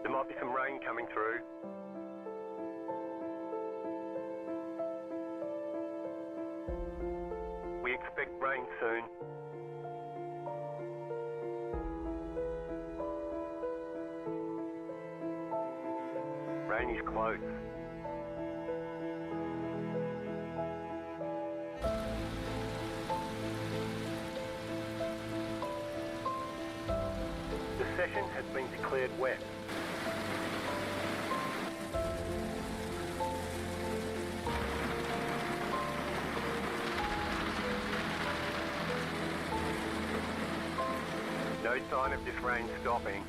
There might be some rain coming through. We expect rain soon. Rain is close. The session has been declared wet. No sign of this rain stopping.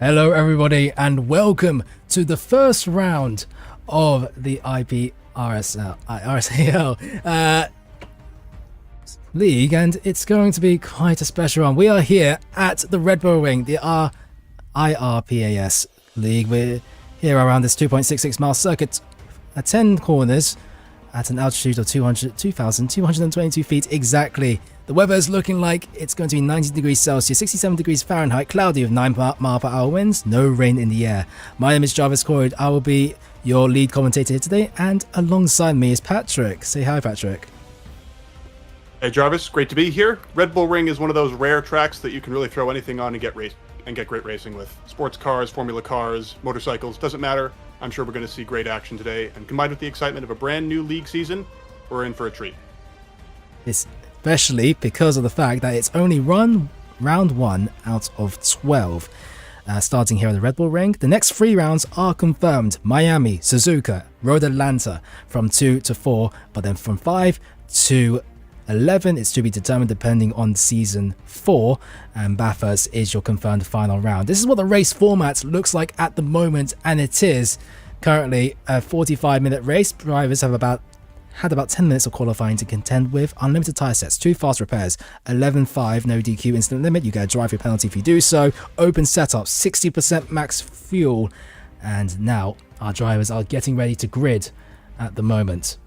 Hello everybody and welcome to the first round of the IRSAL league, and it's going to be quite a special one. We are here at the Redbull Ring, the IRPAS league. We're here around this 2.66 mile circuit at 10 corners at an altitude of 2,222 feet exactly. The weather is looking like it's going to be 90 degrees Celsius, 67 degrees Fahrenheit, cloudy with 9 mile per hour winds, no rain in the air. My name is Jarvis Corrid. I will be your lead commentator here today, and alongside me is Patrick. Say hi, Patrick. Hey Jarvis, great to be here. Red Bull Ring is one of those rare tracks that you can really throw anything on and get great racing with. Sports cars, Formula cars, motorcycles, doesn't matter. I'm sure we're going to see great action today, and combined with the excitement of a brand new league season, we're in for a treat. Especially because of the fact that it's only round 1 out of 12 starting here at the Red Bull Ring. The next 3 rounds are confirmed: Miami, Suzuka, Road Atlanta from 2 to 4, but then from 5 to 11 it's to be determined depending on season 4, and Bathurst is your confirmed final round. This is what the race format looks like at the moment, and it is currently a 45-minute race. Drivers have had about 10 minutes of qualifying to contend with, unlimited tyre sets, 2 fast repairs, 11.5 no DQ incident limit, you get a drive-through penalty if you do so, open setup, 60% max fuel, and now our drivers are getting ready to grid at the moment.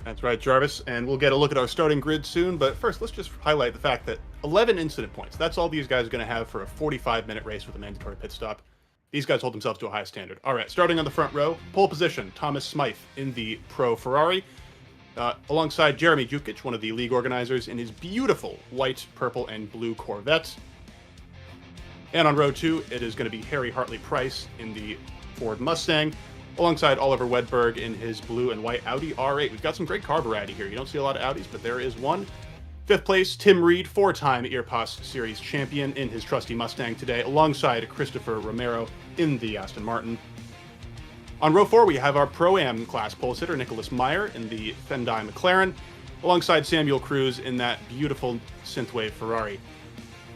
That's right, Jarvis, and we'll get a look at our starting grid soon, but first let's just highlight the fact that 11 incident points, that's all these guys are going to have for a 45-minute race with a mandatory pit stop. These guys hold themselves to a high standard. All right, starting on the front row, pole position, Thomas Smythe in the Pro Ferrari, alongside Jeremy Jukic, one of the league organizers, in his beautiful white, purple, and blue Corvette. And on row 2, it is going to be Harry Hartley Price in the Ford Mustang, alongside Oliver Wedberg in his blue and white Audi R8. We've got some great car variety here. You don't see a lot of Audis, but there is one. 5th place, Tim Reed, 4-time IRPAS Series champion in his trusty Mustang today, alongside Christopher Romero in the Aston Martin. On row 4, we have our Pro-Am class pole sitter, Nicholas Meyer in the Fendai McLaren, alongside Samuel Cruz in that beautiful synthwave Ferrari.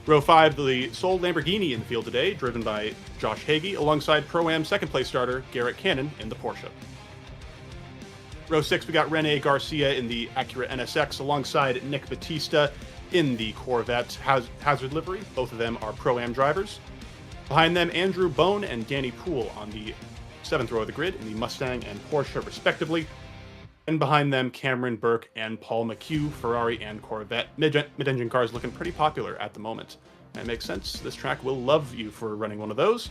Row 5, the sole Lamborghini in the field today, driven by Josh Hagee, alongside Pro-Am 2nd place starter, Garrett Cannon in the Porsche. Row 6, we got Rene Garcia in the Acura NSX alongside Nick Batista in the Corvette Hazard livery. Both of them are Pro-Am drivers. Behind them, Andrew Bone and Danny Poole on the 7th row of the grid in the Mustang and Porsche respectively. And behind them, Cameron Burke and Paul McHugh, Ferrari and Corvette. Mid-engine cars looking pretty popular at the moment. That makes sense. This track will love you for running one of those.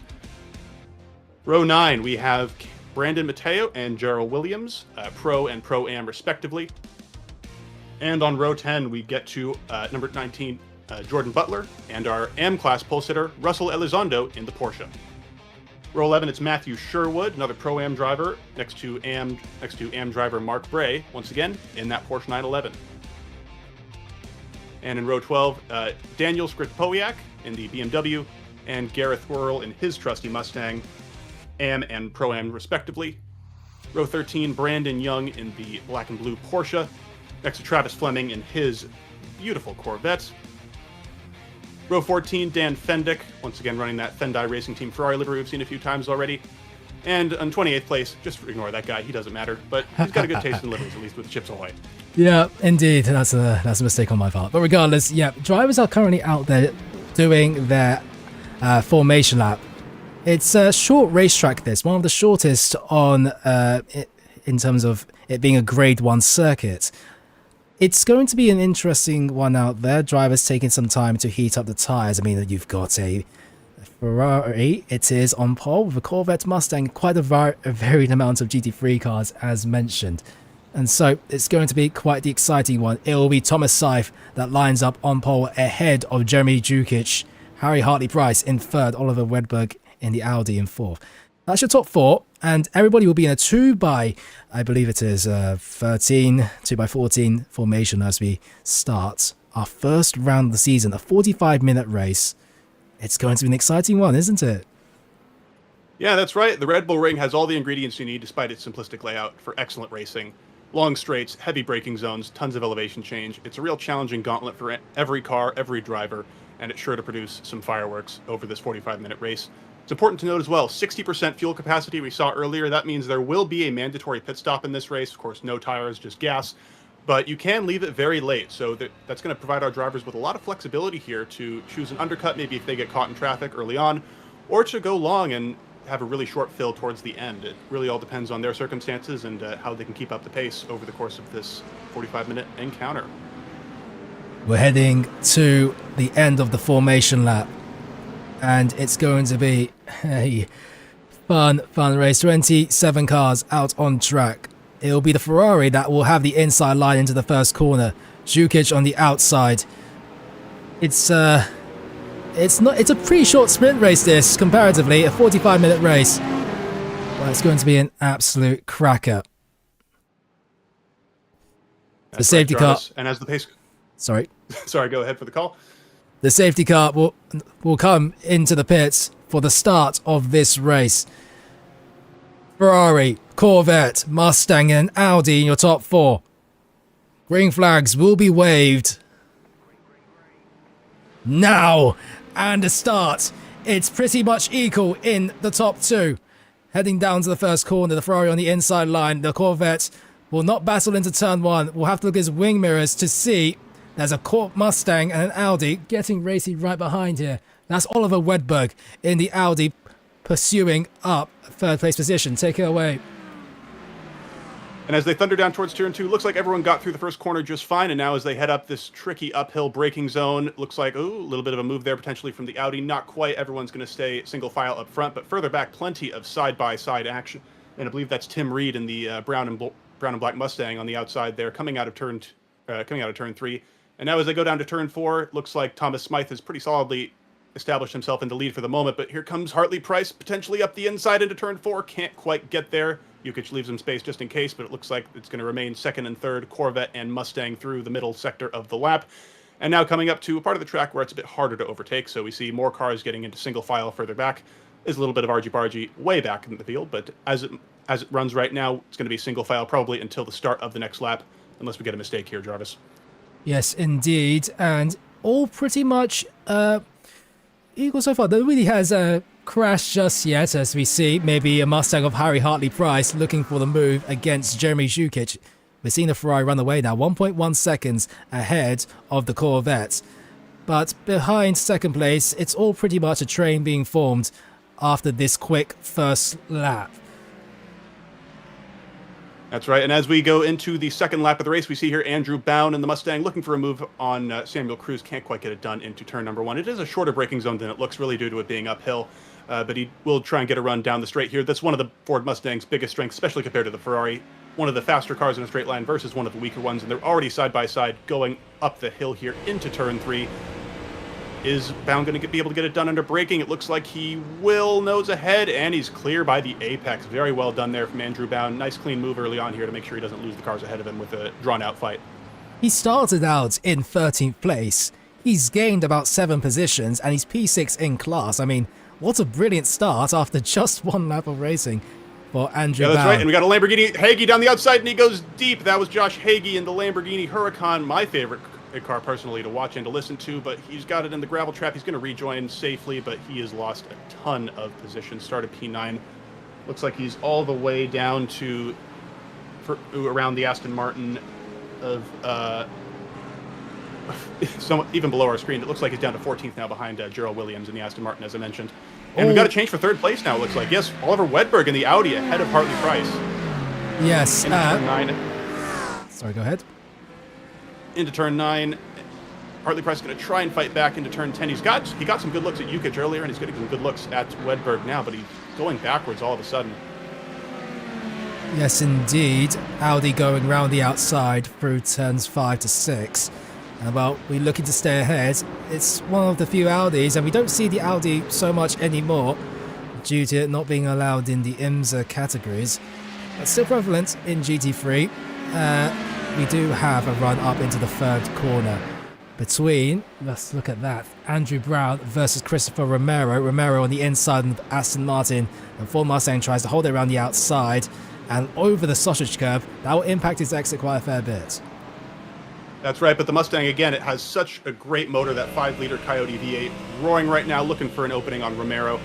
Row 9, we have Brandon Mateo and Gerald Williams, Pro and Pro-Am respectively. And on row 10, we get to number 19, Jordan Butler, and our Am class pole sitter, Russell Elizondo, in the Porsche. Row 11, it's Matthew Sherwood, another Pro-Am driver, next to Am driver Mark Bray, once again, in that Porsche 911. And in row 12, Daniel Skripowiak in the BMW, and Gareth Whirl in his trusty Mustang, Am and Pro-Am respectively. Row 13, Brandon Young in the black and blue Porsche, next to Travis Fleming in his beautiful Corvette. Row 14, Dan Fendick, once again running that Fendai Racing Team Ferrari livery we've seen a few times already. And on 28th place, just ignore that guy, he doesn't matter, but he's got a good taste in liveries, at least with Chips Ahoy. Yeah, indeed, that's a mistake on my part. But regardless, yeah, drivers are currently out there doing their formation lap. It's a short racetrack, this, one of the shortest on in terms of it being a Grade 1 circuit. It's going to be an interesting one out there. Drivers taking some time to heat up the tyres. I mean, you've got a Ferrari, it is on pole, with a Corvette, Mustang, quite a varied amount of GT3 cars, as mentioned. And so it's going to be quite the exciting one. It will be Thomas Seif that lines up on pole ahead of Jeremy Jukic, Harry Hartley-Price in third, Oliver Wedberg in the Audi in fourth. That's your top four, and everybody will be in a 2x, I believe it is 13, 2x14 formation as we start our first round of the season, a 45-minute race. It's going to be an exciting one, isn't it? Yeah, that's right. The Red Bull Ring has all the ingredients you need despite its simplistic layout for excellent racing. Long straights, heavy braking zones, tons of elevation change. It's a real challenging gauntlet for every car, every driver, and it's sure to produce some fireworks over this 45-minute race. It's important to note as well, 60% fuel capacity we saw earlier. That means there will be a mandatory pit stop in this race. Of course, no tires, just gas. But you can leave it very late, so that's going to provide our drivers with a lot of flexibility here to choose an undercut, maybe if they get caught in traffic early on, or to go long and have a really short fill towards the end. It really all depends on their circumstances and how they can keep up the pace over the course of this 45-minute encounter. We're heading to the end of the formation lap, and it's going to be a fun race. 27 cars out on track. It'll be the Ferrari that will have the inside line into the first corner. Jukic on the outside. It's a pretty short sprint race, this, comparatively, a 45-minute race. But it's going to be an absolute cracker. The safety car. And as the pace... Sorry. Sorry, go ahead for the call. The safety car will come into the pits for the start of this race. Ferrari, Corvette, Mustang and Audi in your top four. Green flags will be waved now, and a start. It's pretty much equal in the top two. Heading down to the first corner, the Ferrari on the inside line. The Corvette will not battle into turn one. We'll have to look at his wing mirrors to see there's a Mustang and an Audi getting racy right behind here. That's Oliver Wedberg in the Audi pursuing up third place position. Take it away. And as they thunder down towards turn two, looks like everyone got through the first corner just fine. And now as they head up this tricky uphill braking zone, looks like, ooh, a little bit of a move there potentially from the Audi. Not quite. Everyone's going to stay single file up front, but further back, plenty of side-by-side action. And I believe that's Tim Reed in the brown and black Mustang on the outside there, coming out of turn three. And now as they go down to turn four, looks like Thomas Smythe has pretty solidly established himself in the lead for the moment. But here comes Hartley-Price, potentially up the inside into turn four. Can't quite get there. Jukic leaves him space just in case, but it looks like it's going to remain second and third, Corvette and Mustang through the middle sector of the lap. And now coming up to a part of the track where it's a bit harder to overtake, so we see more cars getting into single file further back. There's a little bit of argy-bargy way back in the field, but as it runs right now, it's going to be single file probably until the start of the next lap, unless we get a mistake here, Jarvis. Yes, indeed, and all pretty much equal so far. There really has a crash just yet, as we see maybe a Mustang of Harry Hartley-Price looking for the move against Jeremy Jukic. We're seeing the Ferrari run away now, 1.1 seconds ahead of the Corvette. But behind second place, it's all pretty much a train being formed after this quick first lap. That's right. And as we go into the second lap of the race, we see here Andrew Bound in the Mustang looking for a move on Samuel Cruz. Can't quite get it done into turn number 1. It is a shorter braking zone than it looks, really due to it being uphill. But he will try and get a run down the straight here. That's one of the Ford Mustang's biggest strengths, especially compared to the Ferrari. One of the faster cars in a straight line versus one of the weaker ones. And they're already side by side going up the hill here into turn 3. Is Bound going to be able to get it done under braking? It looks like he will. Nose ahead, and he's clear by the apex. Very well done there from Andrew Bound. Nice clean move early on here to make sure he doesn't lose the cars ahead of him with a drawn-out fight. He started out in 13th place. He's gained about 7 positions, and he's P6 in class. I mean, what a brilliant start after just one lap of racing for Andrew Bound. Yeah, that's right. And we got a Lamborghini Hagee down the outside, and he goes deep. That was Josh Hagee in the Lamborghini Huracan, my favorite car personally to watch and to listen to, but he's got it in the gravel trap. He's going to rejoin safely, but he has lost a ton of position. Started P9. Looks like he's all the way down to around the Aston Martin of even below our screen. It looks like he's down to 14th now behind Gerald Williams in the Aston Martin, as I mentioned. And we've got a change for third place now, it looks like. Yes, Oliver Wedberg in the Audi ahead of Hartley Price. Yes. Turn 9. Sorry, go ahead. Into turn 9. Hartley Price is going to try and fight back into turn 10. He got some good looks at Jukic earlier, and he's getting some good looks at Wedberg now, but he's going backwards all of a sudden. Yes, indeed. Audi going round the outside through turns 5 to 6. Well, we're looking to stay ahead. It's one of the few Audis, and we don't see the Audi so much anymore due to it not being allowed in the IMSA categories. But still prevalent in GT3. We do have a run up into the third corner between, let's look at that, Andrew Brown versus Christopher Romero. Romero on the inside of Aston Martin, and Ford Mustang tries to hold it around the outside and over the sausage curve. That will impact his exit quite a fair bit. That's right, but the Mustang, again, it has such a great motor, that 5-liter Coyote V8, roaring right now, looking for an opening on Romero.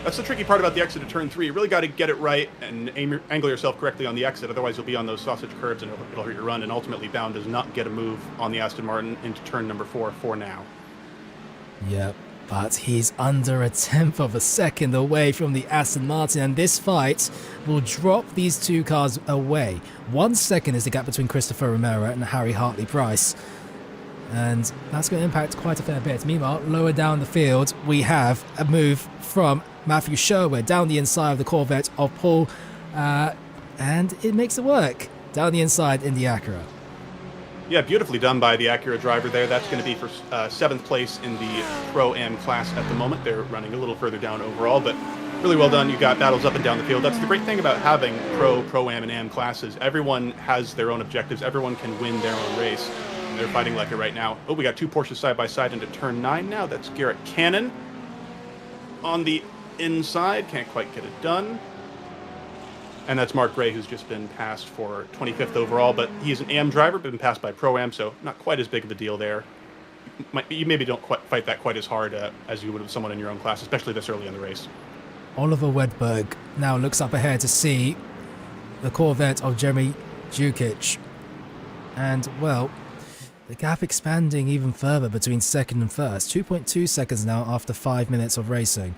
That's the tricky part about the exit of turn 3. You really got to get it right and angle yourself correctly on the exit. Otherwise, you'll be on those sausage curves and it'll hurt your run. And ultimately, Bound does not get a move on the Aston Martin into turn number 4 for now. Yep, but he's under a 1/10 of a second away from the Aston Martin. And this fight will drop these two cars away. 1 second is the gap between Christopher Romero and Harry Hartley Price. And that's going to impact quite a fair bit. Meanwhile, lower down the field, we have a move from Matthew Sherwood down the inside of the Corvette of Paul, and it makes it work down the inside in the Acura. Yeah, beautifully done by the Acura driver there. That's going to be for 7th place in the Pro-Am class at the moment. They're running a little further down overall, but really well done. You've got battles up and down the field. That's the great thing about having Pro-Am, and Am classes. Everyone has their own objectives. Everyone can win their own race. And they're fighting like it right now. Oh, we got 2 Porsches side by side into turn 9 now. That's Garrett Cannon on the inside. Can't quite get it done. And that's Mark Gray, who's just been passed for 25th overall, but he's an AM driver, been passed by Pro-Am, so not quite as big of a deal there. You maybe don't quite fight that quite as hard as you would with someone in your own class, especially this early in the race. Oliver Wedberg now looks up ahead to see the Corvette of Jeremy Jukic. And, well, the gap expanding even further between second and first. 2.2 seconds now after 5 minutes of racing.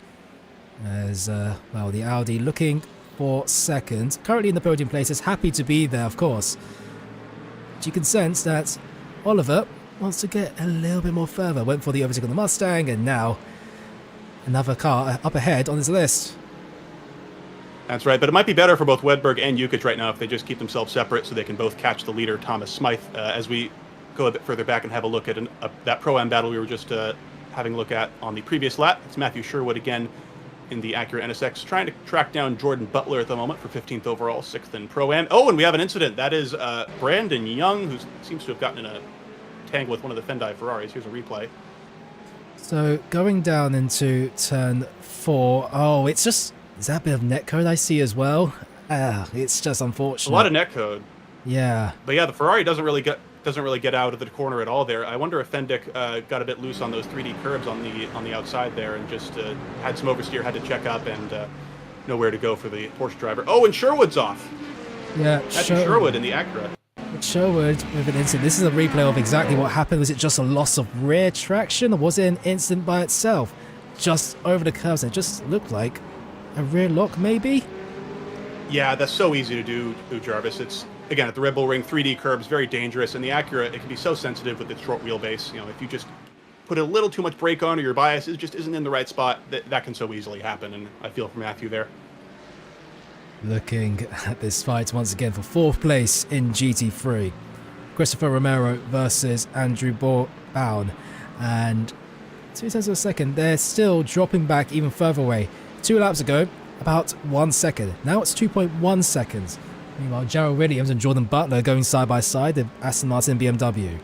As, well, the Audi looking for second. Currently in the podium places, happy to be there, of course. But you can sense that Oliver wants to get a little bit more further. Went for the overtake on the Mustang, and now another car up ahead on his list. That's right, but it might be better for both Wedberg and Jukic right now if they just keep themselves separate so they can both catch the leader, Thomas Smythe, as we go a bit further back and have a look at that Pro-Am battle we were just having a look at on the previous lap. It's Matthew Sherwood again in the Acura NSX, trying to track down Jordan Butler at the moment for 15th overall, 6th in Pro-Am. Oh, and we have an incident. That is Brandon Young, who seems to have gotten in a tangle with one of the Fendai Ferraris. Here's a replay. So going down into turn 4. Oh, it's just, is that a bit of netcode I see as well? It's just unfortunate. A lot of netcode. Yeah. But yeah, the Ferrari doesn't really get out of the corner at all there. I wonder if Fendick got a bit loose on those 3D curbs on the outside there and just had some oversteer, had to check up and know where to go for the Porsche driver. Oh, and Sherwood's off. Yeah, That's Sherwood in the Acura. Sherwood with an incident. This is a replay of exactly what happened. Was it just a loss of rear traction, or was it an incident by itself? Just over the curves, it just looked like a rear lock, maybe? Yeah, that's so easy to do, Jarvis. It's, again, at the Red Bull Ring, 3D curbs, very dangerous, and the Acura, it can be so sensitive with its short wheelbase. You know, if you just put a little too much brake on or your bias just isn't in the right spot, that can so easily happen, and I feel for Matthew there. Looking at this fight once again for 4th place in GT3. Christopher Romero versus Andrew Bown. And 2 tenths of a second, they're still dropping back even further away. 2 laps ago, about 1 second. Now it's 2.1 seconds. Meanwhile, Jarrell Williams and Jordan Butler going side by side, the Aston Martin BMW.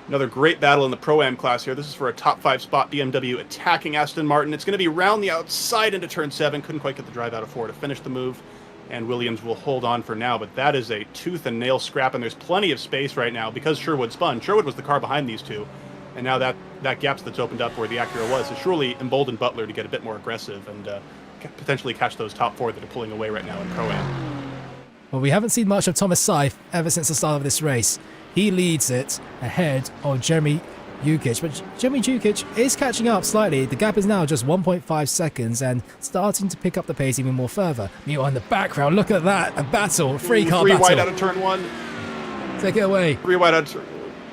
Another great battle in the Pro-Am class here. This is for a top 5 spot. BMW attacking Aston Martin. It's going to be round the outside into turn 7. Couldn't quite get the drive out of 4 to finish the move. And Williams will hold on for now, but that is a tooth and nail scrap, and there's plenty of space right now because Sherwood spun. Sherwood was the car behind these two, and now that gap that's opened up where the Acura was has surely emboldened Butler to get a bit more aggressive and potentially catch those top 4 that are pulling away right now in Pro-Am. Well, we haven't seen much of Thomas Seif ever since the start of this race. He leads it ahead of Jeremy Jukic, but Jeremy Jukic is catching up slightly. The gap is now just 1.5 seconds and starting to pick up the pace even more further. Meanwhile, in the background, look at that, a battle, three-car battle. 3 wide out of turn 1. Take it away. 3 wide out of turn.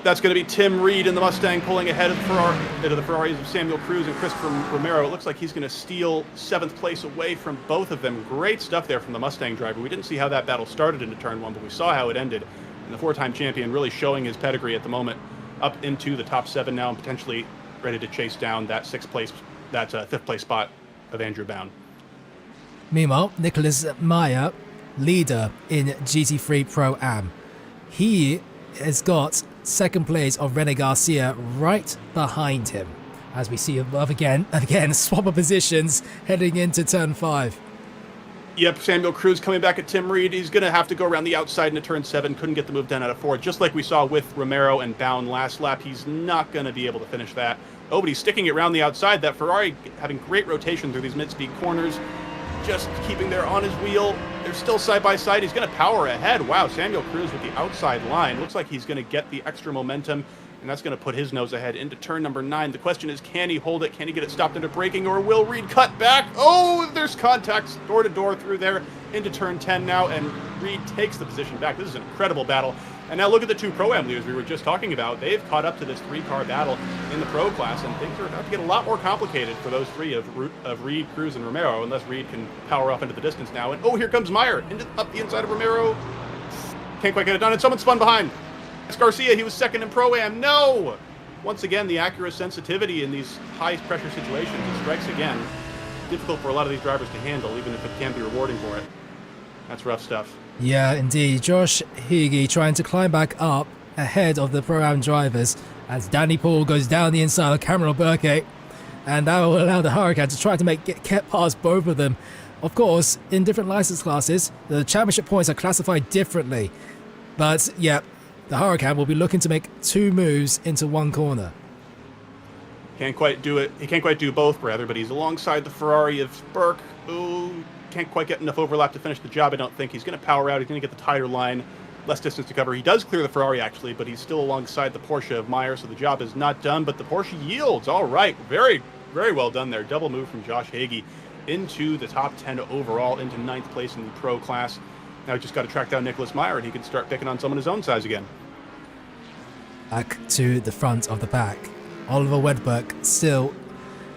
That's going to be Tim Reed in the Mustang pulling ahead of the Ferraris of Samuel Cruz and Christopher Romero. It looks like he's going to steal 7th place away from both of them. Great stuff there from the Mustang driver. We didn't see how that battle started into turn 1, but we saw how it ended. And the 4-time champion really showing his pedigree at the moment, up into the top 7 now and potentially ready to chase down that 5th place spot of Andrew Bown. Meanwhile, Nicholas Meyer, leader in GT3 Pro-Am. He has got 2nd place of Rene Garcia right behind him. As we see above again, swap of positions heading into turn 5. Yep, Samuel Cruz coming back at Tim Reed. He's going to have to go around the outside into turn 7. Couldn't get the move done out of 4. Just like we saw with Romero and Bown last lap, he's not going to be able to finish that. Oh, but he's sticking it around the outside. That Ferrari having great rotation through these mid-speed corners. Just keeping there on his wheel. They're still side by side. He's going to power ahead. Wow, Samuel Cruz with the outside line. Looks like he's going to get the extra momentum, and that's going to put his nose ahead into turn number 9. The question is, can he hold it? Can he get it stopped into braking, or will Reed cut back? Oh, there's contact door-to-door through there into turn 10 now, and Reed takes the position back. This is an incredible battle. And now look at the 2 Pro-Am leaders we were just talking about. They've caught up to this 3-car battle in the Pro class, and things are about to get a lot more complicated for those 3 of Reed, Cruz, and Romero, unless Reed can power off into the distance now. And oh, here comes Meyer up the inside of Romero. Can't quite get it done, and someone spun behind. It's Garcia. He was 2nd in Pro-Am. No! Once again, the Acura sensitivity in these high-pressure situations, it strikes again. Difficult for a lot of these drivers to handle, even if it can be rewarding for it. That's rough stuff. Yeah, indeed. Josh Higgy trying to climb back up ahead of the Pro-Am drivers as Danny Paul goes down the inside of Cameron Burke, and that will allow the Hurricane to try to get past both of them. Of course, in different license classes, the championship points are classified differently, but yeah, the Hurricane will be looking to make 2 moves into 1 corner. Can't quite do it. He can't quite do both, rather, but he's alongside the Ferrari of Burke. Ooh, can't quite get enough overlap to finish the job, I don't think. He's going to power out. He's going to get the tighter line, less distance to cover. He does clear the Ferrari, actually, but he's still alongside the Porsche of Meyer, so the job is not done, but the Porsche yields. All right. Very, very well done there. Double move from Josh Hagee into the top 10 overall, into 9th place in the Pro class. Now he just got to track down Nicholas Meyer, and he can start picking on someone his own size again. Back to the front of the pack. Oliver Wedberg still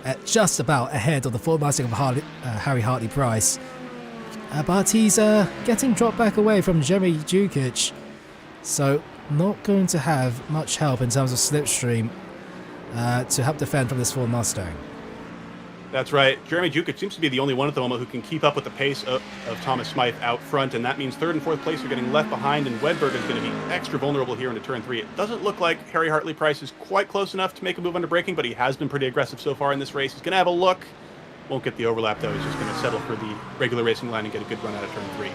at just about ahead of the Ford Mustang of Harry Hartley-Price. But he's getting dropped back away from Jeremy Jukic. So not going to have much help in terms of slipstream to help defend from this Ford Mustang. That's right. Jeremy Jukic seems to be the only one at the moment who can keep up with the pace of Thomas Smythe out front, and that means 3rd and 4th place are getting left behind, and Wedberg is going to be extra vulnerable here into turn 3. It doesn't look like Harry Hartley-Price is quite close enough to make a move under braking, but he has been pretty aggressive so far in this race. He's going to have a look. Won't get the overlap, though. He's just going to settle for the regular racing line and get a good run out of turn 3.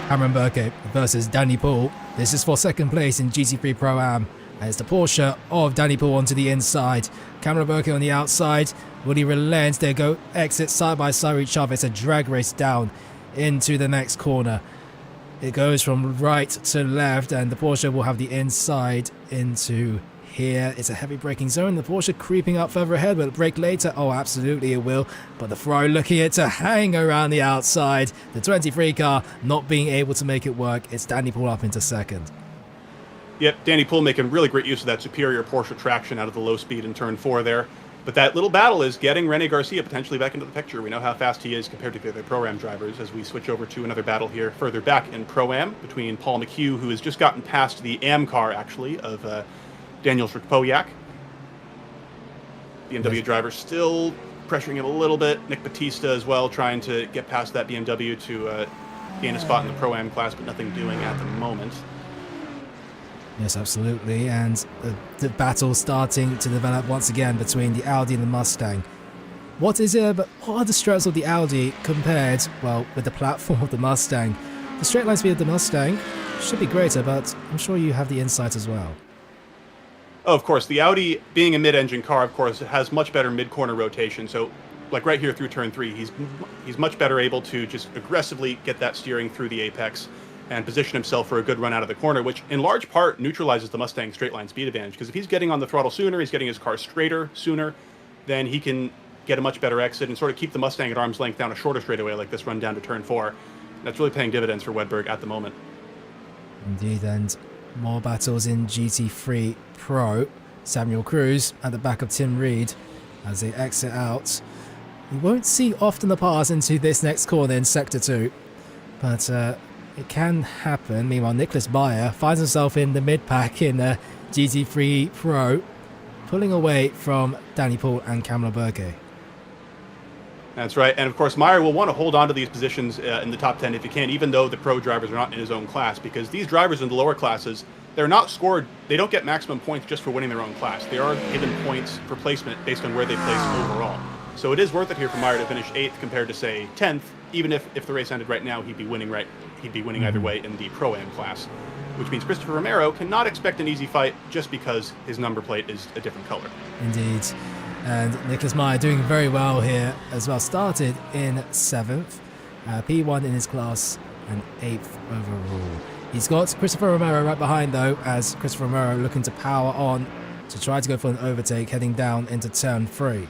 Cameron Burke versus Danny Paul. This is for 2nd place in GT3 Pro-Am. And it's the Porsche of Danny Paul onto the inside. Cameron Burke on the outside. Will he relent? They go exit side by side with each other. It's a drag race down into the next corner. It goes from right to left, and the Porsche will have the inside into here. It's a heavy braking zone. The Porsche creeping up further ahead. Will it brake later? Oh, absolutely it will. But the Ferrari looking at to hang around the outside. The 23 car not being able to make it work. It's Danny Poole up into second. Yep, Danny Poole making really great use of that superior Porsche traction out of the low speed in turn 4 there. But that little battle is getting Rene Garcia potentially back into the picture. We know how fast he is compared to the other Pro-Am drivers as we switch over to another battle here further back in Pro-Am between Paul McHugh, who has just gotten past the AM car, actually, of Daniel Szczypowiak. BMW driver still pressuring him a little bit. Nick Batista as well, trying to get past that BMW to gain a spot in the Pro-Am class, but nothing doing at the moment. Yes, absolutely, and the battle starting to develop once again between the Audi and the Mustang. What are the strengths of the Audi compared, well, with the platform of the Mustang? The straight line speed of the Mustang should be greater, but I'm sure you have the insight as well. Oh, of course, the Audi, being a mid-engine car, of course, it has much better mid-corner rotation, so like right here through turn 3, he's much better able to just aggressively get that steering through the apex and position himself for a good run out of the corner, which in large part neutralizes the Mustang's straight line speed advantage, because if he's getting on the throttle sooner, he's getting his car straighter sooner, then he can get a much better exit and sort of keep the Mustang at arm's length down a shorter straightaway like this run down to turn 4. And that's really paying dividends for Wedberg at the moment. Indeed, and more battles in GT3 Pro. Samuel Cruz at the back of Tim Reed as they exit out. You won't see often the pass into this next corner in Sector 2, but it can happen. Meanwhile, Nicholas Bayer finds himself in the mid-pack in GT3 Pro, pulling away from Danny Poole and Kamala Burke. That's right, and of course Meyer will want to hold on to these positions in the top 10 if he can, even though the pro drivers are not in his own class, because these drivers in the lower classes, they're not scored, they don't get maximum points just for winning their own class. They are given points for placement based on where they place overall. So it is worth it here for Meyer to finish 8th compared to, say, 10th, even if the race ended right now, he'd be winning either way in the Pro-Am class, which means Christopher Romero cannot expect an easy fight just because his number plate is a different color. Indeed. And Nicholas Meyer doing very well here as well. Started in 7th, P1 in his class, and 8th overall. He's got Christopher Romero right behind though, as Christopher Romero looking to power on to try to go for an overtake heading down into turn 3.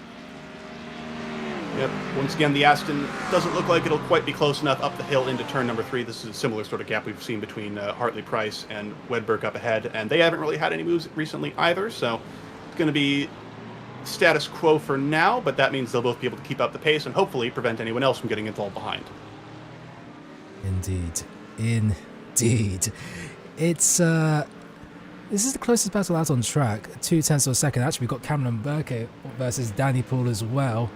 Yep. Once again, the Aston doesn't look like it'll quite be close enough up the hill into turn number 3. This is a similar sort of gap we've seen between Hartley Price and Wedberg up ahead, and they haven't really had any moves recently either, so it's going to be status quo for now, but that means they'll both be able to keep up the pace and hopefully prevent anyone else from getting involved behind. Indeed. It's this is the closest battle out on track. 0.2 of a second. Actually, we've got Cameron Burke versus Danny Poole as well.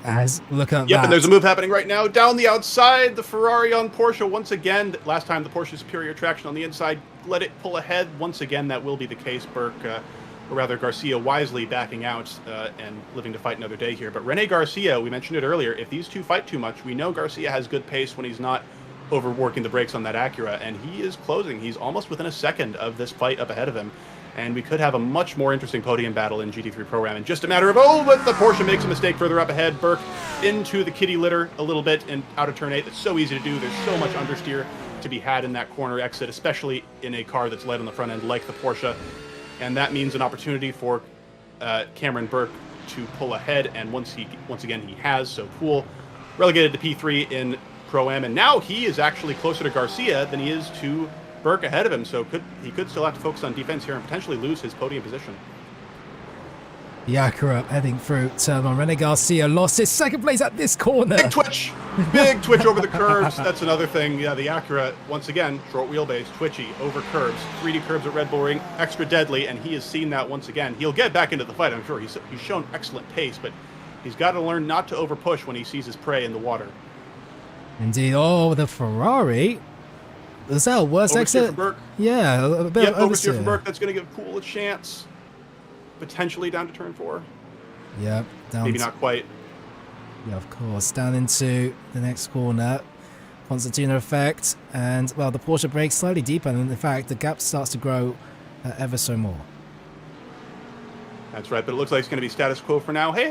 As look at that. Yep, and there's a move happening right now down the outside. The Ferrari on Porsche once again. Last time the Porsche superior traction on the inside let it pull ahead. Once again, that will be the case. Or rather Garcia wisely backing out and living to fight another day here. But Rene Garcia, we mentioned it earlier, if these two fight too much, we know Garcia has good pace when he's not overworking the brakes on that Acura, and he is closing. He's almost within a second of this fight up ahead of him, and we could have a much more interesting podium battle in GT3 Pro-Am in just a matter of, but the Porsche makes a mistake further up ahead. Burke into the kitty litter a little bit and out of turn 8. That's so easy to do. There's so much understeer to be had in that corner exit, especially in a car that's light on the front end like the Porsche. And that means an opportunity for Cameron Burke to pull ahead, and once again he has. So Poole relegated to P3 in Pro-Am, and now he is actually closer to Garcia than he is to Burke ahead of him. So he could still have to focus on defense here and potentially lose his podium position. The Acura heading through turn 1. Rene Garcia lost his second place at this corner. Big twitch over the curves. That's another thing. Yeah, the Acura, once again, short wheelbase, twitchy over curves. 3D curves at Red Bull Ring, extra deadly, and he has seen that once again. He'll get back into the fight, I'm sure. He's shown excellent pace, but he's got to learn not to over push when he sees his prey in the water. Indeed. Oh, the Ferrari. Was that a worse exit? From Burke. Yeah, a bit of oversteer from Burke. That's going to give Poole a chance. Potentially down to turn 4. Yep. Maybe not quite. Yeah, of course. Down into the next corner. Concertina effect. And, well, the Porsche brakes slightly deeper. And, in fact, the gap starts to grow ever so more. That's right. But it looks like it's going to be status quo for now. Hey,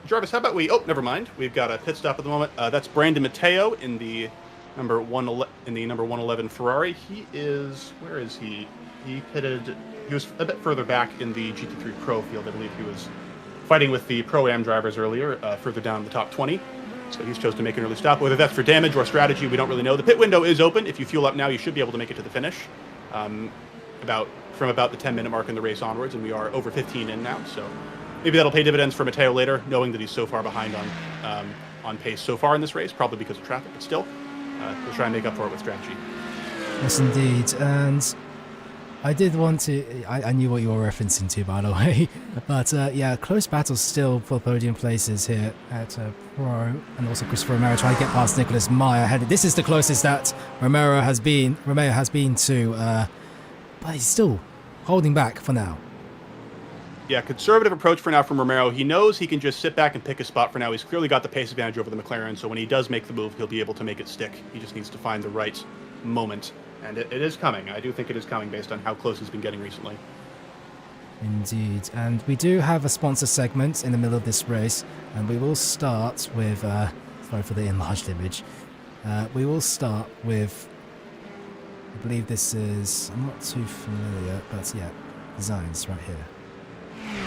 Jarvis, how about we... Oh, never mind. We've got a pit stop at the moment. That's Brandon Matteo in the number 111 Ferrari. He is... Where is he? He was a bit further back in the GT3 Pro field. I believe he was fighting with the Pro-Am drivers earlier, further down the top 20. So he's chosen to make an early stop. Whether that's for damage or strategy, we don't really know. The pit window is open. If you fuel up now, you should be able to make it to the finish. From about the 10-minute mark in the race onwards, and we are over 15 in now. So maybe that'll pay dividends for Matteo later, knowing that he's so far behind on pace so far in this race, probably because of traffic, but still, we'll try and make up for it with strategy. Yes, indeed. And I did want to... I knew what you were referencing to, by the way. But, yeah, close battles still for podium places here at Pro. And also Christopher Romero trying to get past Nicholas Meyer. This is the closest that Romero has been to... but he's still holding back for now. Yeah, conservative approach for now from Romero. He knows he can just sit back and pick a spot for now. He's clearly got the pace advantage over the McLaren, so when he does make the move, he'll be able to make it stick. He just needs to find the right moment. And it is coming. I do think it is coming based on how close he's been getting recently. Indeed. And we do have a sponsor segment in the middle of this race. And we will start with... sorry for the enlarged image. We will start with... I believe this is... I'm not too familiar, but yeah, Designs right here.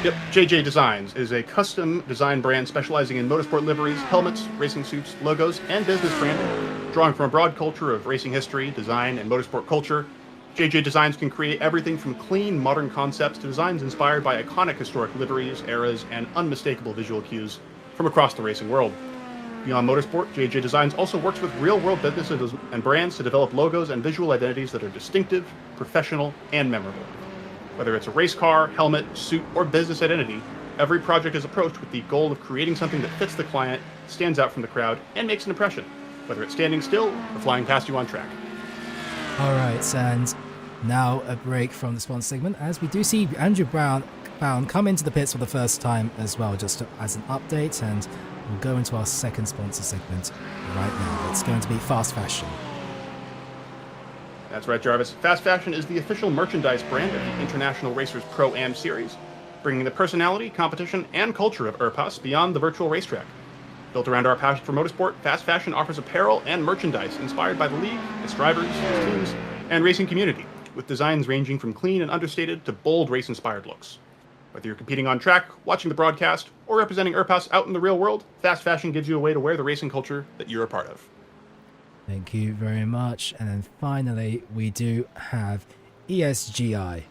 Yep, JJ Designs is a custom design brand specializing in motorsport liveries, helmets, racing suits, logos, and business branding. Drawing from a broad culture of racing history, design, and motorsport culture, JJ Designs can create everything from clean, modern concepts to designs inspired by iconic historic liveries, eras, and unmistakable visual cues from across the racing world. Beyond motorsport, JJ Designs also works with real-world businesses and brands to develop logos and visual identities that are distinctive, professional, and memorable. Whether it's a race car, helmet, suit, or business identity, every project is approached with the goal of creating something that fits the client, stands out from the crowd, and makes an impression, whether it's standing still or flying past you on track. All right, and now a break from the sponsor segment, as we do see Andrew Brown come into the pits for the first time as well, just as an update, and we'll go into our second sponsor segment right now. It's going to be Fast Fashion. That's right, Jarvis. Fast Fashion is the official merchandise brand of the International Racers Pro-Am Series, bringing the personality, competition, and culture of IRPAS beyond the virtual racetrack. Built around our passion for motorsport, Fast Fashion offers apparel and merchandise inspired by the league, its drivers, its teams, and racing community, with designs ranging from clean and understated to bold race-inspired looks. Whether you're competing on track, watching the broadcast, or representing IRPAS out in the real world, Fast Fashion gives you a way to wear the racing culture that you're a part of. Thank you very much. And then finally, we do have ESGI.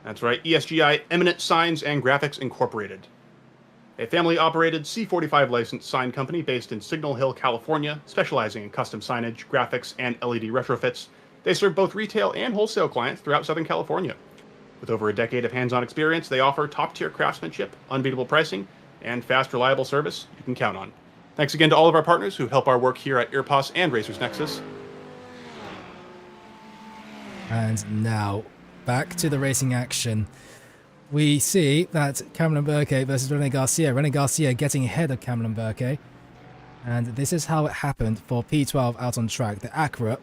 That's right, ESGI, Eminent Signs and Graphics Incorporated. A family-operated C45 licensed sign company based in Signal Hill, California, specializing in custom signage, graphics, and LED retrofits. They serve both retail and wholesale clients throughout Southern California. With over a decade of hands-on experience, they offer top-tier craftsmanship, unbeatable pricing, and fast, reliable service you can count on. Thanks again to all of our partners who help our work here at IRPAS and Racers Nexus. And now, back to the racing action. We see that Cameron Burke versus Rene Garcia. Rene Garcia getting ahead of Cameron Burke. And this is how it happened for P12 out on track. The Acura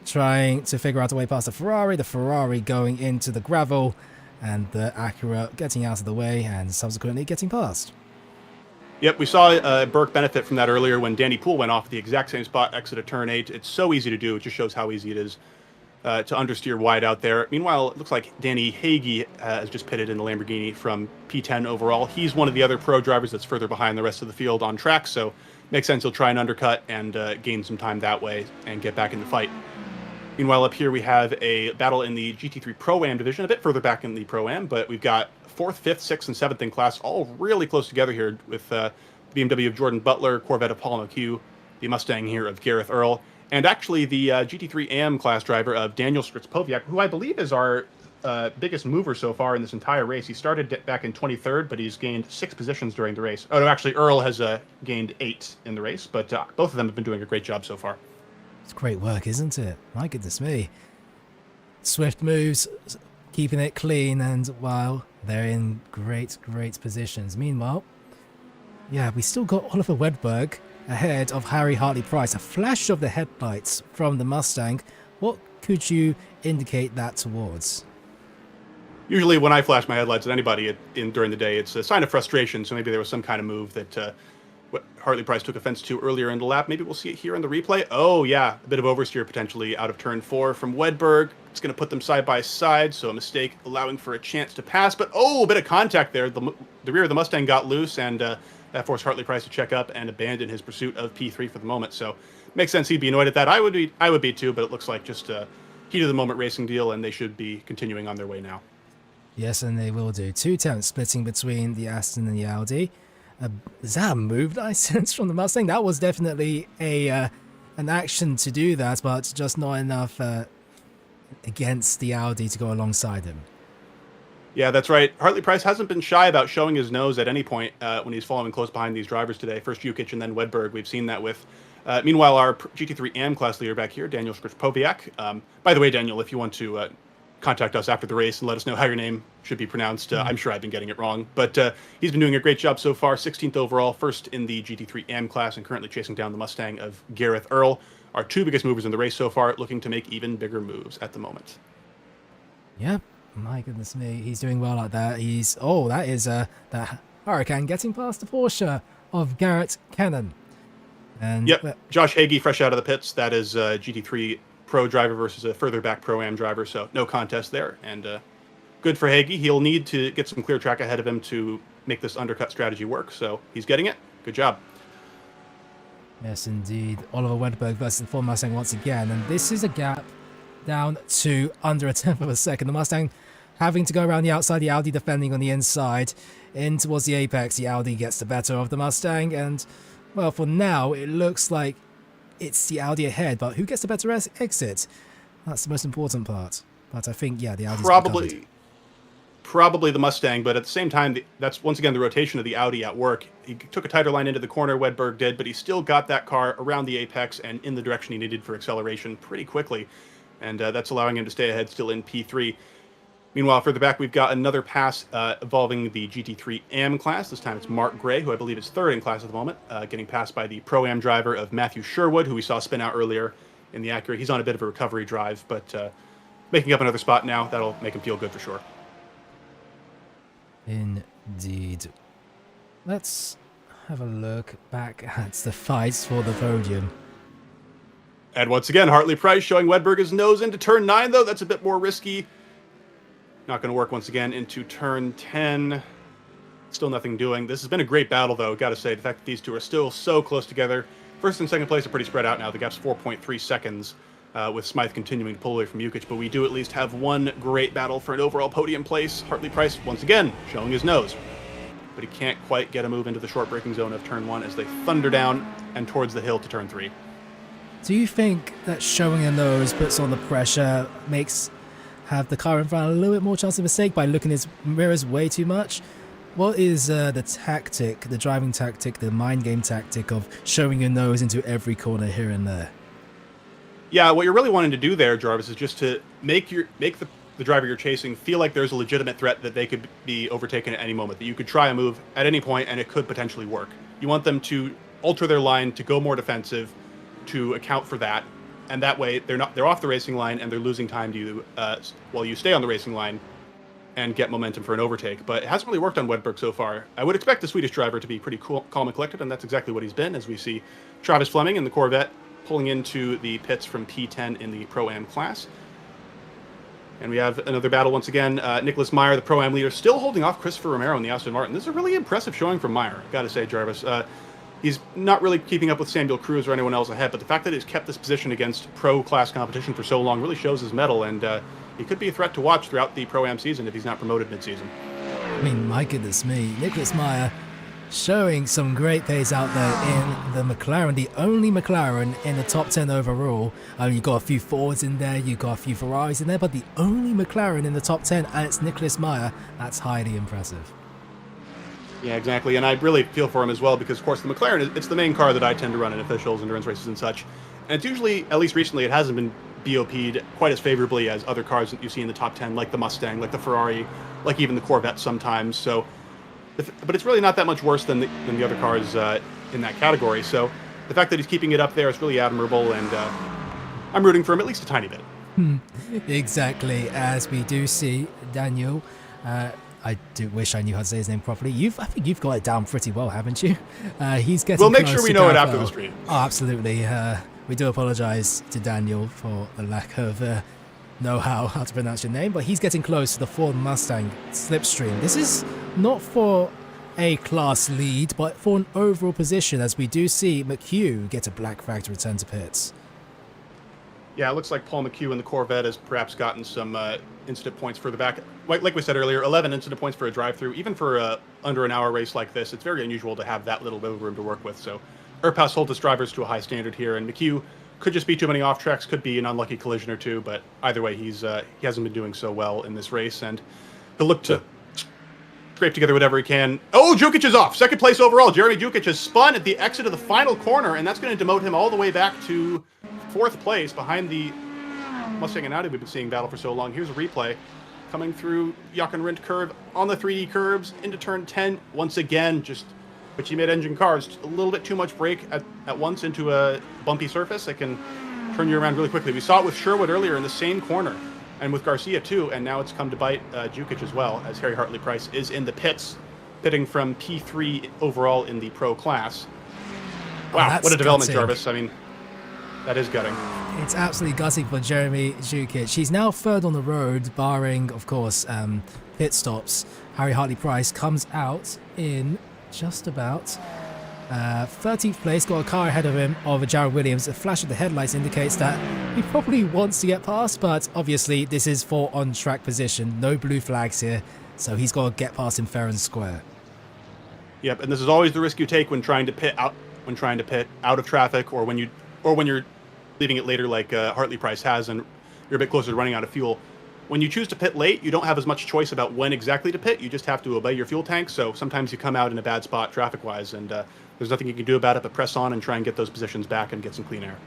trying to figure out a way past the Ferrari going into the gravel, and the Acura getting out of the way and subsequently getting past. Yep, we saw Burke benefit from that earlier when Danny Poole went off the exact same spot, exit at turn 8. It's so easy to do. It just shows how easy it is to understeer wide out there. Meanwhile, it looks like Danny Hagee has just pitted in the Lamborghini from P10 overall. He's one of the other pro drivers that's further behind the rest of the field on track, so makes sense he'll try and undercut and gain some time that way and get back in the fight. Meanwhile, up here we have a battle in the GT3 Pro-Am division, a bit further back in the Pro-Am, but we've got 4th, 5th, 6th, and 7th in class, all really close together here with the BMW of Jordan Butler, Corvette of Paul McHugh, the Mustang here of Gareth Earl, and actually the GT3 AM class driver of Daniel Skritzpoviak, who I believe is our biggest mover so far in this entire race. He started back in 23rd, but he's gained 6 positions during the race. Oh, no, actually, Earl has gained 8 in the race, but both of them have been doing a great job so far. It's great work, isn't it? My goodness me. Swift moves, keeping it clean, and wow, they're in great positions. Meanwhile, yeah, we still got Oliver Wedberg ahead of Harry Hartley-Price. A flash of the headlights from the Mustang. What could you indicate that towards? Usually when I flash my headlights at anybody during the day, it's a sign of frustration, so maybe there was some kind of move that what Hartley Price took offense to earlier in the lap. Maybe we'll see it here in the replay. Oh, yeah, a bit of oversteer potentially out of turn 4 from Wedberg. It's going to put them side by side, so a mistake allowing for a chance to pass. But, oh, a bit of contact there. The rear of the Mustang got loose, and that forced Hartley Price to check up and abandon his pursuit of P3 for the moment. So makes sense he'd be annoyed at that. I would be too, but it looks like just a heat of the moment racing deal, and they should be continuing on their way now. Yes, and they will do. 2 tenths splitting between the Aston and the Audi. Is that a move that I sensed from the Mustang? That was definitely an action to do that, but just not enough against the Audi to go alongside him. Yeah, that's right. Hartley Price hasn't been shy about showing his nose at any point when he's following close behind these drivers today. First Jukic and then Wedberg. We've seen that with. Meanwhile, our GT3 AM class leader back here, Daniel Skripowiak. By the way, Daniel, if you want to contact us after the race and let us know how your name should be pronounced. I'm sure I've been getting it wrong, but he's been doing a great job so far. 16th overall, first in the GT3 AM class, and currently chasing down the Mustang of Gareth Earl. Our 2 biggest movers in the race so far, looking to make even bigger moves at the moment. Yep. My goodness me, he's doing well like that. That is that Hurricane getting past the Porsche of Garrett Cannon. And yep, Josh Hagee fresh out of the pits. That is GT3 Pro driver versus a further back Pro-Am driver, so no contest there. And good for Hagee. He'll need to get some clear track ahead of him to make this undercut strategy work, so he's getting it. Good job. Yes, indeed. Oliver Wedberg versus the Ford Mustang once again, and this is a gap down to under a tenth of a second. The Mustang having to go around the outside, the Audi defending on the inside. In towards the apex, the Audi gets the better of the Mustang, and, well, for now, it looks like it's the Audi ahead, but who gets the better exit? That's the most important part. But I think, yeah, the Audi's probably the Mustang, but at the same time, that's once again the rotation of the Audi at work. He took a tighter line into the corner, Wedberg did, but he still got that car around the apex and in the direction he needed for acceleration pretty quickly, and that's allowing him to stay ahead still in P3. Meanwhile, further back, we've got another pass involving the GT3 AM class. This time it's Mark Gray, who I believe is 3rd in class at the moment, getting passed by the Pro-Am driver of Matthew Sherwood, who we saw spin out earlier in the Acura. He's on a bit of a recovery drive, but making up another spot now. That'll make him feel good for sure. Indeed. Let's have a look back at the fights for the podium. And once again, Hartley Price showing Wedberg his nose into turn 9, though. That's a bit more risky. Not going to work once again into turn 10. Still nothing doing. This has been a great battle, though, got to say. The fact that these two are still so close together. First and second place are pretty spread out now. The gap's 4.3 seconds, with Smythe continuing to pull away from Jukic. But we do at least have one great battle for an overall podium place. Hartley Price, once again, showing his nose. But he can't quite get a move into the short braking zone of turn 1 as they thunder down and towards the hill to turn 3. Do you think that showing a nose puts on the pressure, have the car in front a little bit more chance of mistake by looking at his mirrors way too much? What is the tactic, the driving tactic, the mind game tactic of showing your nose into every corner here and there? Yeah, what you're really wanting to do there, Jarvis, is just to make the driver you're chasing feel like there's a legitimate threat that they could be overtaken at any moment, that you could try a move at any point and it could potentially work. You want them to alter their line to go more defensive to account for that. And that way, they're off the racing line and they're losing time to you while you stay on the racing line and get momentum for an overtake. But it hasn't really worked on Wedberg so far. I would expect the Swedish driver to be pretty cool, calm and collected, and that's exactly what he's been, as we see Travis Fleming in the Corvette pulling into the pits from P10 in the Pro-Am class. And we have another battle once again. Nicholas Meyer, the Pro-Am leader, still holding off Christopher Romero in the Aston Martin. This is a really impressive showing from Meyer, got to say, Jarvis. He's not really keeping up with Samuel Cruz or anyone else ahead, but the fact that he's kept this position against pro-class competition for so long really shows his mettle, and he could be a threat to watch throughout the Pro-Am season if he's not promoted mid-season. I mean, my goodness me, Nicholas Meyer showing some great pace out there in the McLaren, the only McLaren in the top 10 overall. I mean, you've got a few Fords in there, you've got a few Ferraris in there, but the only McLaren in the top 10, and it's Nicholas Meyer. That's highly impressive. Yeah, exactly, and I really feel for him as well because, of course, the McLaren, it's the main car that I tend to run in officials, endurance races and such. And it's usually, at least recently, it hasn't been BOP'd quite as favorably as other cars that you see in the top 10, like the Mustang, like the Ferrari, like even the Corvette sometimes. So, but it's really not that much worse than the other cars in that category. So the fact that he's keeping it up there is really admirable, and I'm rooting for him at least a tiny bit. Exactly, as we do see Daniel I do wish I knew how to say his name properly. I think you've got it down pretty well, haven't you? He's getting. We'll make close sure we to know it Gareth after the Earl. stream. Oh, absolutely. We do apologise to Daniel for the lack of know-how to pronounce your name, but he's getting close to the Ford Mustang slipstream. This is not for a class lead, but for an overall position, as we do see McHugh get a black flag to return to pits. Yeah, it looks like Paul McHugh in the Corvette has perhaps gotten some incident points further back. Like we said earlier, 11 incident points for a drive-through. Even for a under an hour race like this, it's very unusual to have that little wiggle room to work with. So IRPAS holds its drivers to a high standard here, and McHugh could just be too many off tracks, could be an unlucky collision or two, but either way, he hasn't been doing so well in this race, and he'll look to scrape together whatever he can. Oh, Jukic is off. Second place overall. Jeremy Jukic has spun at the exit of the final corner, and that's going to demote him all the way back to 4th place behind the Mustang and Audi we've been seeing battle for so long. Here's a replay coming through Jochen curve on the 3D curbs into turn 10. Once again, just which he mid-engine cars, just a little bit too much brake at once into a bumpy surface. It can turn you around really quickly. We saw it with Sherwood earlier in the same corner, and with Garcia too, and now it's come to bite Jukic as well, as Harry Hartley-Price is in the pits, pitting from P3 overall in the pro class. Wow, what a development, gutting. Jarvis. I mean, that is gutting. It's absolutely gutting for Jeremy Jukic. He's now 3rd on the road, barring, of course, pit stops. Harry Hartley-Price comes out in just about 13th place, got a car ahead of him of Jared Williams. A flash of the headlights indicates that he probably wants to get past, but obviously this is for on-track position. No blue flags here, so he's got to get past him fair and square. Yep, and this is always the risk you take when trying to pit out of traffic, or when you're leaving it later, like Hartley-Price has, and you're a bit closer to running out of fuel. When you choose to pit late, you don't have as much choice about when exactly to pit. You just have to obey your fuel tank. So sometimes you come out in a bad spot traffic-wise, and there's nothing you can do about it but press on and try and get those positions back and get some clean air.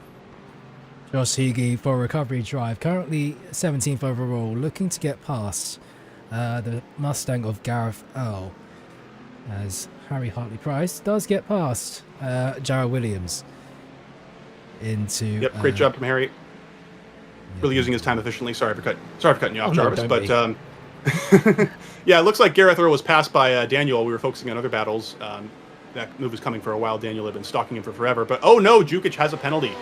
Josh Higgy for a recovery drive, currently 17th overall, looking to get past the Mustang of Gareth Earl, as Harry Hartley-Price does get past Jared Williams into... Yep, great job from Harry. Really using his time efficiently. Sorry for cutting you off, Jarvis. No, but yeah, it looks like Gareth Earl was passed by Daniel. We were focusing on other battles. That move was coming for a while. Daniel had been stalking him for forever. But oh no, Jukic has a penalty.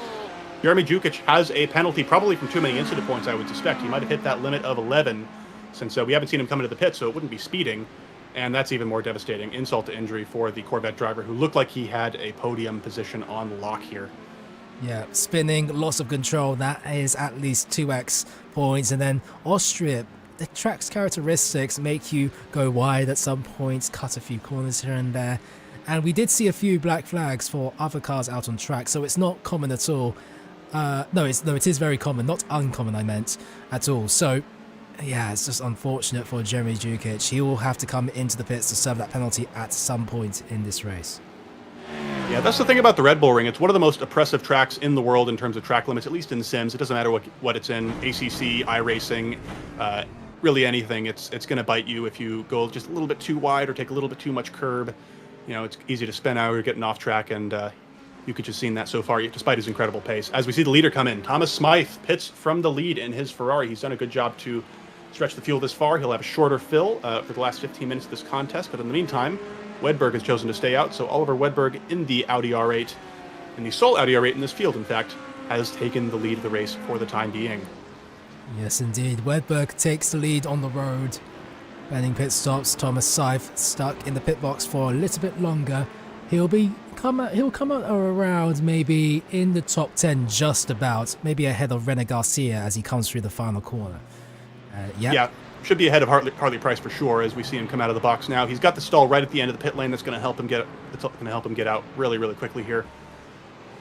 Jeremy Jukic has a penalty, probably from too many incident points, I would suspect. He might have hit that limit of 11, since we haven't seen him come into the pit, so it wouldn't be speeding. And that's even more devastating. Insult to injury for the Corvette driver, who looked like he had a podium position on lock here. Yeah, spinning, loss of control, that is at least 2x points. And then Austria, the track's characteristics make you go wide at some points, cut a few corners here and there. And we did see a few black flags for other cars out on track, so it's not common at all. No, it is very common, not uncommon, I meant, at all. So, yeah, it's just unfortunate for Jeremy Jukic. He will have to come into the pits to serve that penalty at some point in this race. Yeah, that's the thing about the Redbull Ring. It's one of the most oppressive tracks in the world in terms of track limits, at least in Sims. It doesn't matter what it's in, ACC, iRacing, really anything. It's going to bite you if you go just a little bit too wide or take a little bit too much curb. You know, it's easy to spin out or getting off track, and you could just seen that so far, despite his incredible pace. As we see the leader come in, Thomas Smythe pits from the lead in his Ferrari. He's done a good job to stretch the field this far. He'll have a shorter fill for the last 15 minutes of this contest, but in the meantime, Wedberg has chosen to stay out, so Oliver Wedberg in the Audi R8, in the sole Audi R8 in this field, in fact, has taken the lead of the race for the time being. Yes, indeed. Wedberg takes the lead on the road. Banning pit stops. Thomas Smythe stuck in the pit box for a little bit longer. He'll come out around maybe in the top 10, just about, maybe ahead of René Garcia as he comes through the final corner. Yeah, should be ahead of Hartley-Price for sure, as we see him come out of the box now. He's got the stall right at the end of the pit lane. That's going to help him get out really, really quickly here.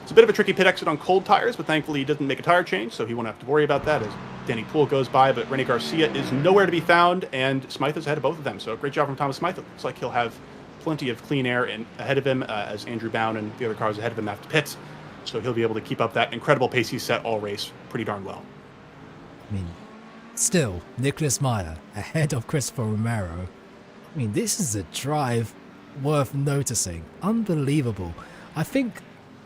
It's a bit of a tricky pit exit on cold tires, but thankfully he doesn't make a tire change, so he won't have to worry about that as Danny Poole goes by. But René Garcia is nowhere to be found, and Smythe is ahead of both of them. So great job from Thomas Smythe. It looks like he'll have plenty of clean air ahead of him as Andrew Bown and the other cars ahead of him have to pit. So he'll be able to keep up that incredible pace he set all race pretty darn well. I mean, still, Nicholas Meyer ahead of Christopher Romero. I mean, this is a drive worth noticing. Unbelievable. I think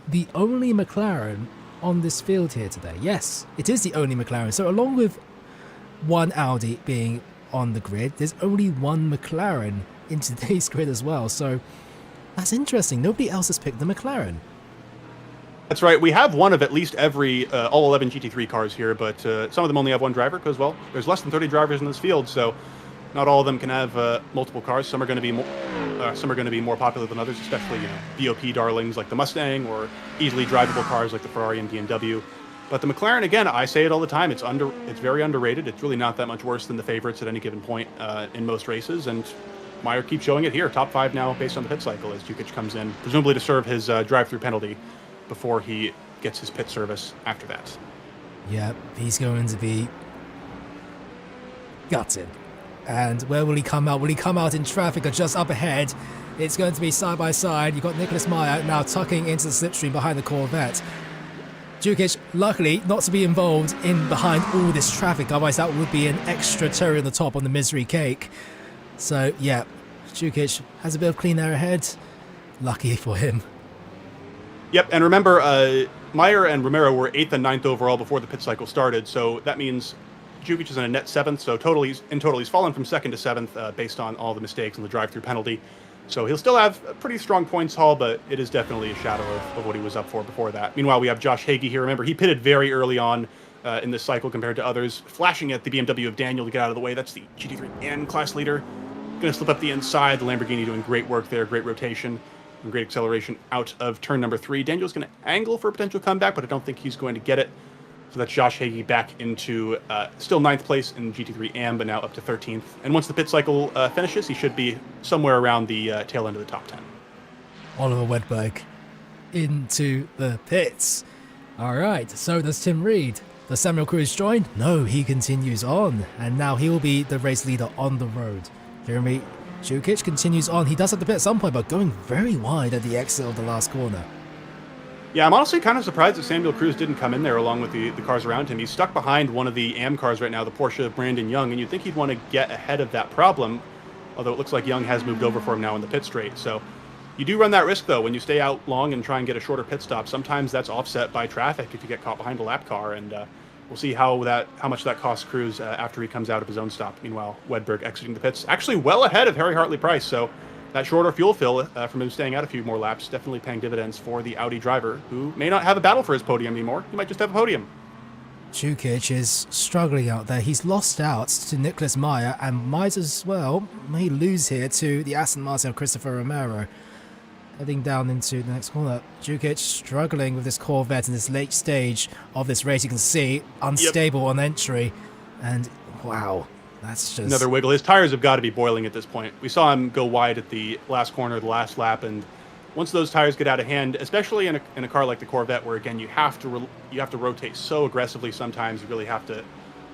the only McLaren on this field here today. Yes, it is the only McLaren. So along with one Audi being on the grid. There's only one McLaren in today's grid as well, so that's interesting. Nobody else has picked the McLaren. That's right. We have one of at least every all 11 GT3 cars here, but some of them only have one driver because, well, there's less than 30 drivers in this field, so not all of them can have multiple cars. Some are going to be more popular than others, especially BOP darlings like the Mustang or easily drivable cars like the Ferrari and BMW. But the McLaren, again, I say it all the time. It's very underrated. It's really not that much worse than the favorites at any given point in most races, and Meyer keeps showing it here. Top 5 now based on the pit cycle as Jukic comes in, presumably to serve his drive-through penalty before he gets his pit service after that. Yep, he's going to be gutted. And where will he come out? Will he come out in traffic or just up ahead? It's going to be side by side. You've got Nicholas Meyer now tucking into the slipstream behind the Corvette. Jukic, luckily, not to be involved in behind all this traffic, otherwise that would be an extra cherry on the top on the misery cake. So, yeah, Jukic has a bit of clean air ahead. Lucky for him. Yep, and remember, Meyer and Romero were 8th and 9th overall before the pit cycle started, so that means Jukic is in a net 7th, so in total he's fallen from 2nd to 7th based on all the mistakes and the drive-through penalty. So he'll still have a pretty strong points haul, but it is definitely a shadow of what he was up for before that. Meanwhile, we have Josh Hagee here. Remember, he pitted very early on in this cycle compared to others, flashing at the BMW of Daniel to get out of the way. That's the GT3N class leader. Going to slip up the inside. The Lamborghini doing great work there, great rotation. And great acceleration out of turn number 3. Daniel's going to angle for a potential comeback, but I don't think he's going to get it. So that's Josh Hagee back into still 9th place in GT3 AM, but now up to 13th. And once the pit cycle finishes, he should be somewhere around the tail end of the top 10. Oliver Wedberg into the pits. All right, so does Tim Reed. Does Samuel Cruz join? No, he continues on. And now he will be the race leader on the road. Jeremy Jukic continues on. He does have to pit at some point, but going very wide at the exit of the last corner. Yeah, I'm honestly kind of surprised that Samuel Cruz didn't come in there along with the cars around him. He's stuck behind one of the AM cars right now, the Porsche of Brandon Young, and you'd think he'd want to get ahead of that problem, although it looks like Young has moved over for him now in the pit straight. So you do run that risk, though, when you stay out long and try and get a shorter pit stop. Sometimes that's offset by traffic if you get caught behind a lap car, and we'll see how much that costs Cruz after he comes out of his own stop. Meanwhile, Wedberg exiting the pits, actually well ahead of Harry Hartley-Price, so that shorter fuel fill from him staying out a few more laps definitely paying dividends for the Audi driver, who may not have a battle for his podium anymore. He might just have a podium. Jukic is struggling out there. He's lost out to Nicholas Meyer and might as well may lose here to the Aston Martin of Christopher Romero. Heading down into the next corner. Jukic struggling with this Corvette in this late stage of this race. You can see unstable on entry. And wow, that's just another wiggle. His tires have got to be boiling at this point. We saw him go wide at the last corner of the last lap, and once those tires get out of hand, especially in a car like the Corvette, where again you have to rotate so aggressively sometimes, you really have to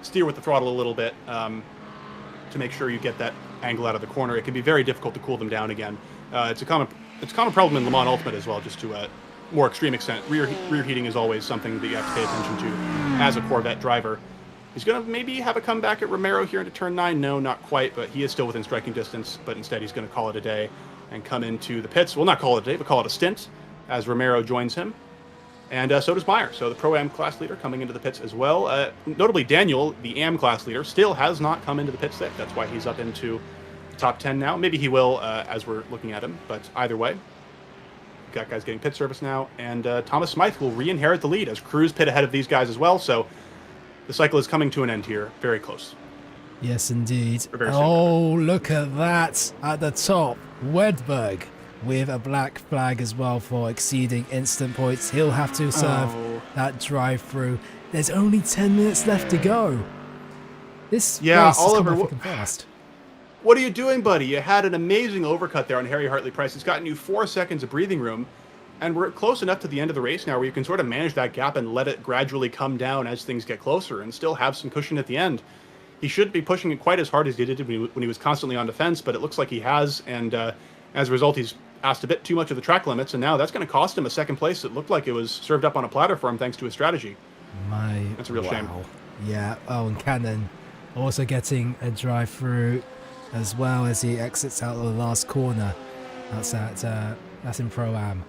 steer with the throttle a little bit to make sure you get that angle out of the corner. It can be very difficult to cool them down again. It's a common problem in Le Mans Ultimate as well, just to a more extreme extent. Rear heating is always something that you have to pay attention to as a Corvette driver. He's going to maybe have a comeback at Romero here into turn 9. No, not quite, but he is still within striking distance. But instead, he's going to call it a day and come into the pits. Well, not call it a day, but call it a stint as Romero joins him. And so does Meyer. So the Pro-Am class leader coming into the pits as well. Notably, Daniel, the AM class leader, still has not come into the pits yet. That's why he's up into the top 10 now. Maybe he will as we're looking at him, but either way. Got guys getting pit service now. And Thomas Smythe will re-inherit the lead as Cruz pit ahead of these guys as well. So the cycle is coming to an end here. Very close. Yes, indeed. Oh, look at that at the top. Wedberg with a black flag as well for exceeding instant points. He'll have to serve that drive-through. There's only 10 minutes left to go. This race Oliver, is coming fast. What are you doing, buddy? You had an amazing overcut there on Harry Hartley-Price. It's gotten you 4 seconds of breathing room. And we're close enough to the end of the race now where you can sort of manage that gap and let it gradually come down as things get closer and still have some cushion at the end. He shouldn't be pushing it quite as hard as he did when he was constantly on defense, but it looks like he has. And as a result, he's asked a bit too much of the track limits, and now that's going to cost him a second place. It looked like it was served up on a platter for him thanks to his strategy. That's a real shame. Yeah, and Cannon also getting a drive through as well as he exits out of the last corner. That's in Pro-Am.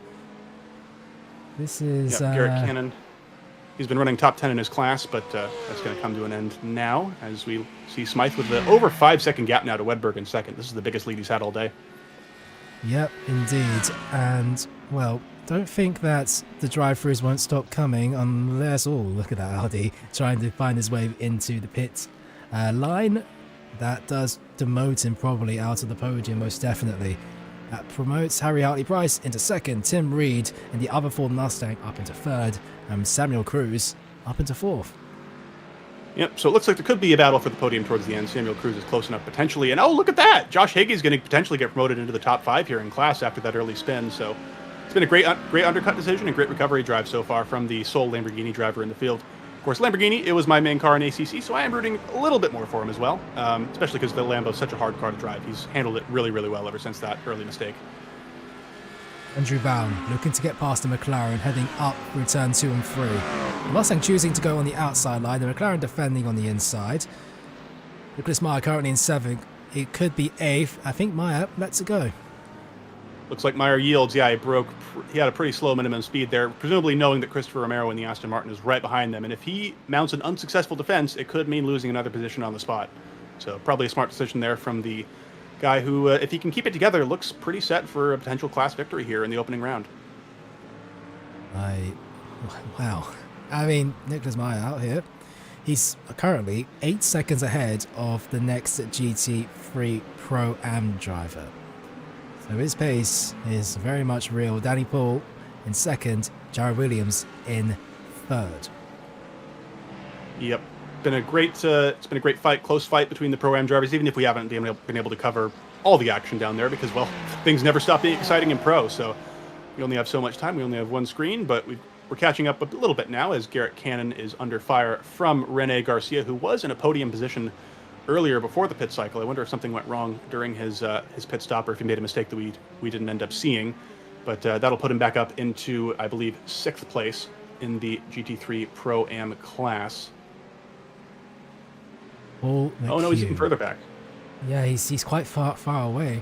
This is Garrett Cannon. He's been running top 10 in his class, but that's going to come to an end now as we see Smythe with the over 5-second gap now to Wedberg in second. This is the biggest lead he's had all day. Yep, indeed. And, well, don't think that the drive-throughs won't stop coming unless... Oh, look at that Audi trying to find his way into the pit line. That does demote him probably out of the podium, most definitely. That promotes Harry Hartley-Price into second, Tim Reed in the other Ford Mustang up into third, and Samuel Cruz up into fourth. Yep, so it looks like there could be a battle for the podium towards the end. Samuel Cruz is close enough potentially. And oh, look at that! Josh Hagey's going to potentially get promoted into the top 5 here in class after that early spin. So it's been a great undercut decision and great recovery drive so far from the sole Lamborghini driver in the field. Of course, Lamborghini, it was my main car in ACC, so I am rooting a little bit more for him as well, especially because the Lambo is such a hard car to drive. He's handled it really, really well ever since that early mistake. Andrew Bowen looking to get past the McLaren, heading up through turn 2 and 3. The Mustang choosing to go on the outside line, the McLaren defending on the inside. Nicholas Meyer currently in 7th. It could be 8th. I think Meyer lets it go. Looks like Meyer yields. Yeah, he had a pretty slow minimum speed there, presumably knowing that Christopher Romero in the Aston Martin is right behind them. And if he mounts an unsuccessful defense, it could mean losing another position on the spot. So probably a smart decision there from the guy who, if he can keep it together, looks pretty set for a potential class victory here in the opening round. Wow. I mean, Nicholas Meyer out here. He's currently 8 seconds ahead of the next GT3 Pro-Am driver. So his pace is very much real. Danny Paul in second, Jared Williams in third. Yep. It's been a great fight, close fight between the Pro-Am drivers, even if we haven't been able to cover all the action down there because, well, things never stop being exciting in Pro. So we only have so much time. We only have one screen, but we're catching up a little bit now as Garrett Cannon is under fire from Rene Garcia, who was in a podium position earlier before the pit cycle. I wonder if something went wrong during his pit stop or if he made a mistake that we didn't end up seeing. But that'll put him back up into, I believe, 6th place in the GT3 Pro-Am class. Oh no, he's even further back. Yeah, he's quite far away.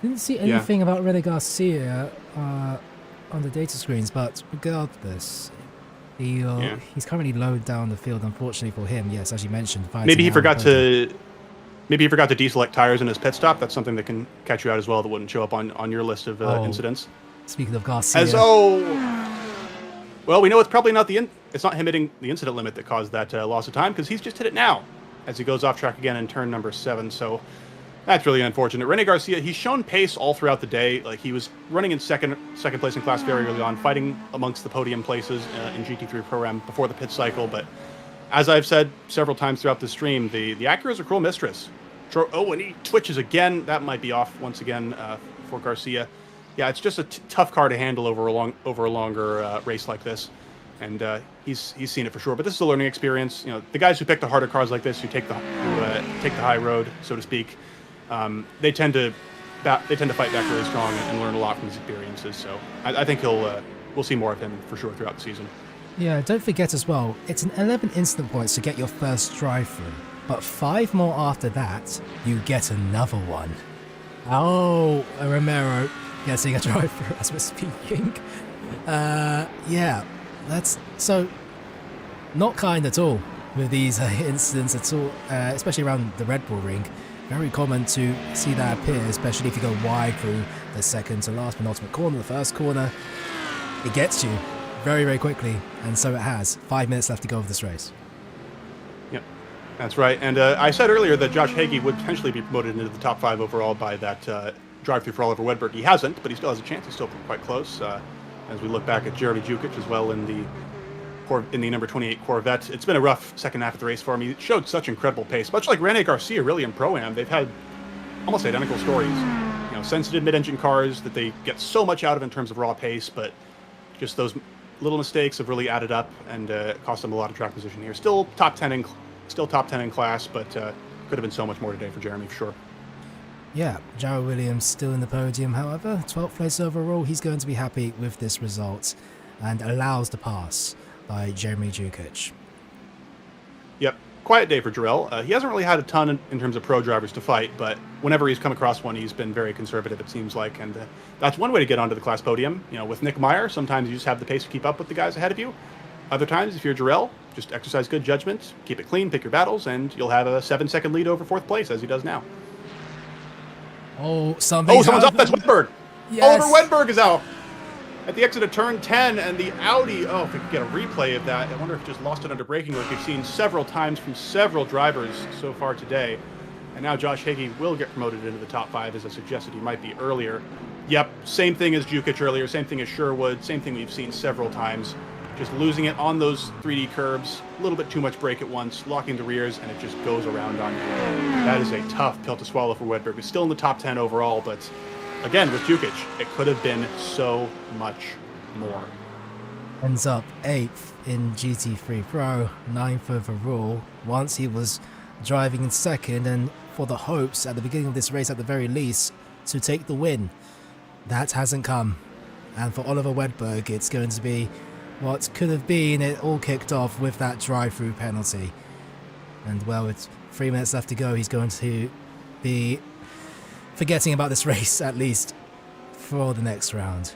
Didn't see anything about Rene Garcia on the data screens, but regardless, he's currently low down the field. Unfortunately for him, yes, as you mentioned, maybe he forgot to deselect tires in his pit stop. That's something that can catch you out as well. That wouldn't show up on your list of incidents. Speaking of Garcia, well, we know it's probably not it's not him hitting the incident limit that caused that loss of time because he's just hit it now as he goes off track again in turn number 7. So that's really unfortunate. Rene Garcia, he's shown pace all throughout the day. Like he was running in second place in class very early on, fighting amongst the podium places in GT3 Pro-Am before the pit cycle. But as I've said several times throughout the stream, the Acura is a cruel mistress. And he twitches again. That might be off once again for Garcia. Yeah, it's just a tough car to handle over a longer race like this. And he's seen it for sure. But this is a learning experience. You know, the guys who pick the harder cars like this, who take the high road, so to speak, they tend to fight back really strong and learn a lot from his experiences. So I think we'll see more of him for sure throughout the season. Yeah, don't forget as well, it's an 11 instant points to get your first drive-through, but 5 more after that, you get another one. Oh, Romero getting a drive-through as we're speaking. Yeah, that's so not kind at all with these incidents at all, especially around the Red Bull ring. Very common to see that appear, especially if you go wide through the second to last penultimate corner, the first corner. It gets you very, very quickly, and so it has. 5 minutes left to go of this race. Yep, that's right. And I said earlier that Josh Hagey would potentially be promoted into the top 5 overall by that drive-through for Oliver Wedberg. He hasn't, but he still has a chance. He's still quite close. As we look back at Jeremy Jukic as well in the number 28 Corvette. It's been a rough second half of the race for him. He showed such incredible pace, much like Rene Garcia really in Pro-Am. They've had almost identical stories. You know, sensitive mid-engine cars that they get so much out of in terms of raw pace, but just those little mistakes have really added up and cost them a lot of track position here. Still top 10 in class, but could have been so much more today for Jeremy for sure. Yeah, Jared Williams still in the podium, however, 12th place overall. He's going to be happy with this result and allows the pass by Jeremy Jukic. Yep, quiet day for Jarrell. He hasn't really had a ton in terms of pro drivers to fight, but whenever he's come across one, he's been very conservative, it seems like, and that's one way to get onto the class podium. You know, with Nick Meyer, sometimes you just have the pace to keep up with the guys ahead of you. Other times, if you're Jarrell, just exercise good judgment, keep it clean, pick your battles, and you'll have a 7-second lead over 4th place, as he does now. Oh, something. Oh, someone's up. That's Wedberg. Yes. Oliver Wedberg is out at the exit of turn 10, and the Audi. Oh, if we could get a replay of that. I wonder if he just lost it under braking, like we've seen several times from several drivers so far today. And now Josh Higgy will get promoted into the top 5, as I suggested he might be earlier. Yep, same thing as Jukic earlier, same thing as Sherwood, same thing we've seen several times. Just losing it on those 3D curbs, a little bit too much brake at once, locking the rears, and it just goes around on you. That is a tough pill to swallow for Wedberg. He's still in the top 10 overall, but again, with Jukic, it could have been so much more. Ends up 8th in GT3 Pro, 9th overall. Once he was driving in 2nd, and for the hopes at the beginning of this race, at the very least, to take the win. That hasn't come. And for Oliver Wedberg, it's going to be what could have been. It all kicked off with that drive-through penalty. And well, with 3 minutes left to go, he's going to be forgetting about this race, at least for the next round.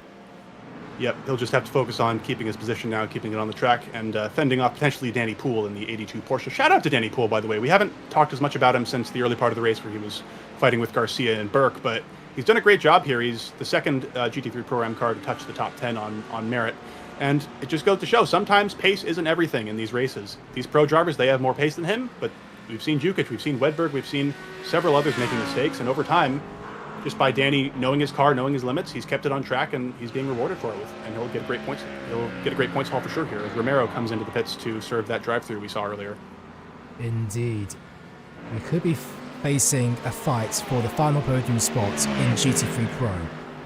Yep, he'll just have to focus on keeping his position now, keeping it on the track, and fending off potentially Danny Poole in the 82 Porsche. Shout out to Danny Poole, by the way. We haven't talked as much about him since the early part of the race where he was fighting with Garcia and Burke, but he's done a great job here. He's the 2nd GT3 Pro-Am car to touch the top 10 on merit. And it just goes to show, sometimes pace isn't everything in these races. These pro drivers, they have more pace than him, but we've seen Jukic, we've seen Wedberg, we've seen several others making mistakes, and over time, just by Danny knowing his car, knowing his limits, he's kept it on track, and he's being rewarded for it, and he'll get great points. He'll get a great points haul for sure here, as Romero comes into the pits to serve that drive-through we saw earlier. Indeed. We could be facing a fight for the final podium spot in GT3 Pro.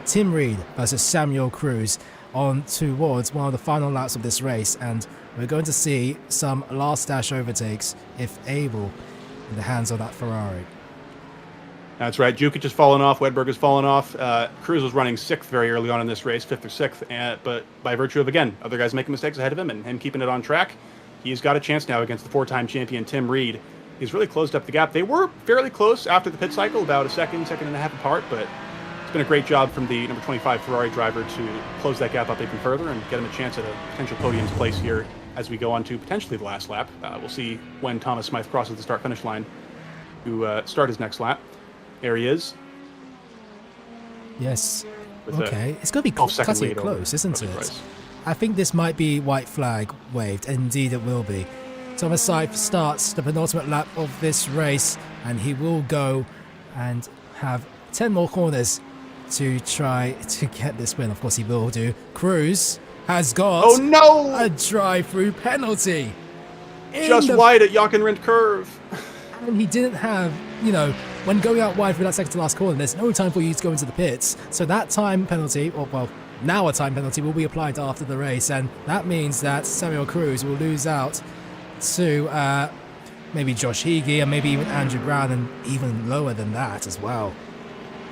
Tim Reed versus Samuel Cruz on towards one of the final laps of this race, and we're going to see some last dash overtakes, if able, in the hands of that Ferrari. That's right. Jukic has fallen off. Wedberg has fallen off. Cruz was running 6th very early on in this race, 5th or 6th, but by virtue of, again, other guys making mistakes ahead of him and him keeping it on track, he's got a chance now against the 4-time champion Tim Reed. He's really closed up the gap. They were fairly close after the pit cycle, about a second and a half apart, but it's been a great job from the number 25 Ferrari driver to close that gap up even further and get him a chance at a potential podium's place here as we go on to potentially the last lap. We'll see when Thomas Smythe crosses the start-finish line to start his next lap. There he is. Yes. Okay. It's going to be cutting it close, isn't it? Price. I think this might be white flag waved. Indeed, it will be. Thomas Smythe starts the penultimate lap of this race, and he will go and have 10 more corners to try to get this win. Of course, he will do. Cruz has got a drive-through penalty. Just wide at Jockenrind curve. And he didn't have, when going out wide for that second to last corner, there's no time for you to go into the pits. So that time penalty, now a time penalty, will be applied after the race. And that means that Samuel Cruz will lose out to maybe Josh Higgy and maybe even Andrew Brown, and even lower than that as well.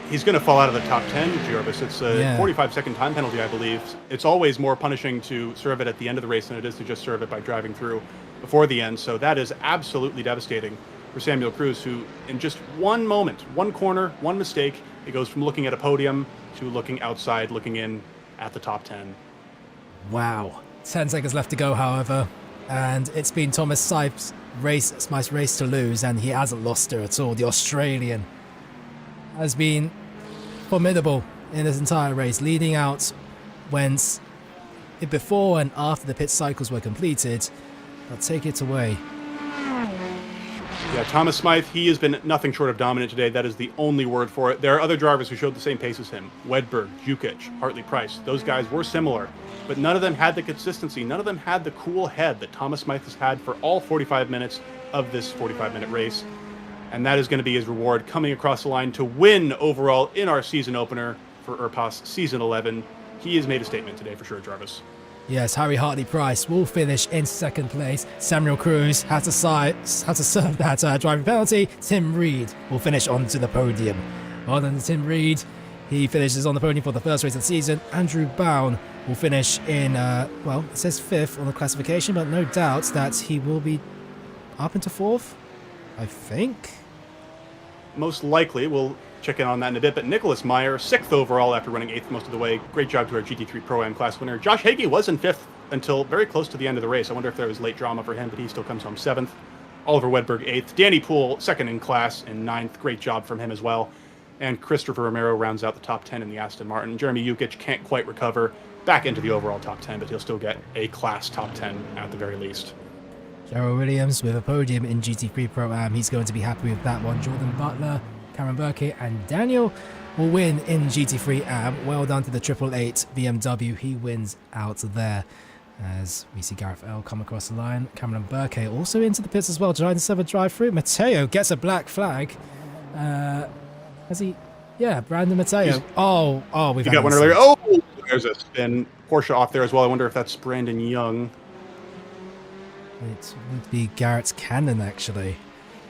He's going to fall out of the top 10, Jarvis. It's a 45-second time penalty, I believe. It's always more punishing to serve it at the end of the race than it is to just serve it by driving through before the end. So that is absolutely devastating for Samuel Cruz, who in just one moment, one corner, one mistake, it goes from looking at a podium to looking outside, looking in at the top 10. Wow. 10 seconds left to go, however, and it's been Thomas Smythe's race to lose, and he hasn't lost her at all. The Australian has been formidable in this entire race, leading out when before and after the pit cycles were completed. But take it away. Yeah, Thomas Smythe, he has been nothing short of dominant today. That is the only word for it. There are other drivers who showed the same pace as him. Wedberg, Jukic, Hartley Price. Those guys were similar, but none of them had the consistency. None of them had the cool head that Thomas Smythe has had for all 45 minutes of this 45-minute race. And that is going to be his reward, coming across the line to win overall in our season opener for IRPAS Season 11. He has made a statement today for sure, Jarvis. Yes, Harry Hartley Price will finish in 2nd place. Samuel Cruz has to serve that driving penalty. Tim Reed will finish onto the podium. Other than Tim Reed, he finishes on the podium for the first race of the season. Andrew Bown will finish in, it says 5th on the classification, but no doubt that he will be up into 4th, I think. Most likely, we'll check in on that in a bit, but Nicholas Meyer, 6th overall after running 8th most of the way. Great job to our GT3 Pro-Am class winner. Josh Hagee was in 5th until very close to the end of the race. I wonder if there was late drama for him, but he still comes home 7th. Oliver Wedberg 8th. Danny Poole 2nd in class in 9th. Great job from him as well. And Christopher Romero rounds out the top 10 in the Aston Martin. Jeremy Jukic can't quite recover back into the overall top 10, but he'll still get a class top 10 at the very least. Gerald Williams with a podium in GT3 Pro-Am. He's going to be happy with that one. Jordan Butler, Cameron Burke, and Daniel will win in GT3 Am. Well done to the 888 BMW. He wins out there. As we see Gareth L come across the line. Cameron Burke also into the pits as well, trying to serve a drive through. Matteo gets a black flag. Has he? Yeah, Brandon Matteo. We've got one earlier. Oh, there's a spin. Porsche off there as well. I wonder if that's Brandon Young. It would be Garrett Cannon, actually.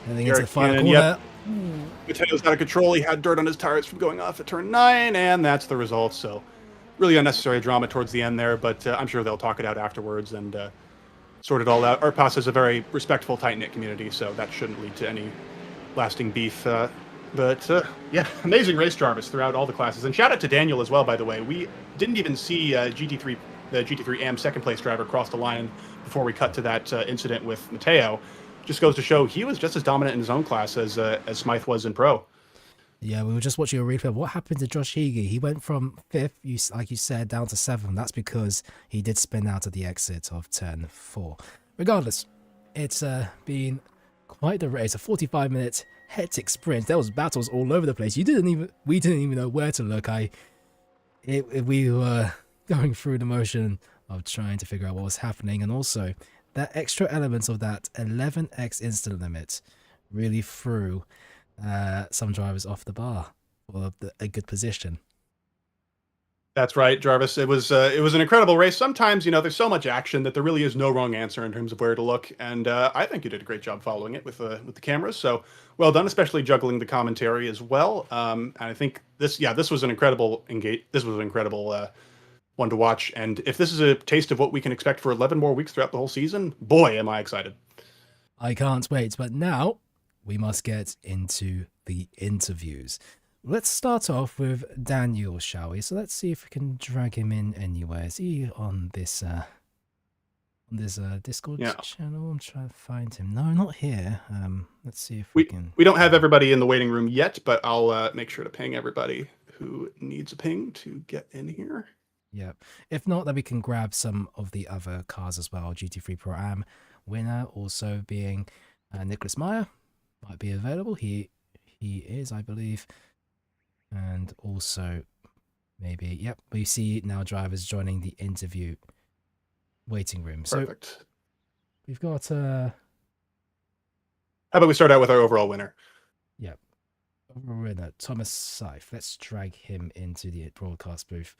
I think Garrett it's the final Cannon, corner. yep. Mateo's out of control. He had dirt on his tires from going off at turn 9, and that's the result. So really unnecessary drama towards the end there, but I'm sure they'll talk it out afterwards and sort it all out. IRPAS is a very respectful, tight-knit community, so that shouldn't lead to any lasting beef. Yeah, amazing race, Jarvis, throughout all the classes. And shout out to Daniel as well, by the way. We didn't even see the GT3 AM second place driver cross the line before we cut to that incident with Matteo. Just goes to show he was just as dominant in his own class as Smythe was in pro. Yeah, we were just watching a replay. What happened to Josh Heagy? He went from 5th, like you said, down to 7th. That's because he did spin out at the exit of turn 4. Regardless, it's been quite the race. A 45-minute hectic sprint. There was battles all over the place. We didn't even know where to look. We were going through the motion of trying to figure out what was happening, and also that extra element of that 11x instant limit really threw some drivers off the bar for a good position. That's right, Jarvis. It was an incredible race. Sometimes, there's so much action that there really is no wrong answer in terms of where to look, and I think you did a great job following it with the cameras. So well done, especially juggling the commentary as well. And I think this was an incredible one to watch. And if this is a taste of what we can expect for 11 more weeks throughout the whole season, boy, am I excited. I can't wait. But now we must get into the interviews. Let's start off with Daniel, shall we? So let's see if we can drag him in anywhere. Is he on this Discord channel? I'm trying to find him. No, not here. Let's see if we can. We don't have everybody in the waiting room yet, but I'll make sure to ping everybody who needs a ping to get in here. Yeah. If not, then we can grab some of the other cars as well. GT3 Pro Am winner also being Nicholas Meyer might be available. He is, I believe. And also, maybe, yep, we see now drivers joining the interview waiting room. Perfect. So we've got... How about we start out with our overall winner? Yep. Overall winner, Thomas Seif. Let's drag him into the broadcast booth.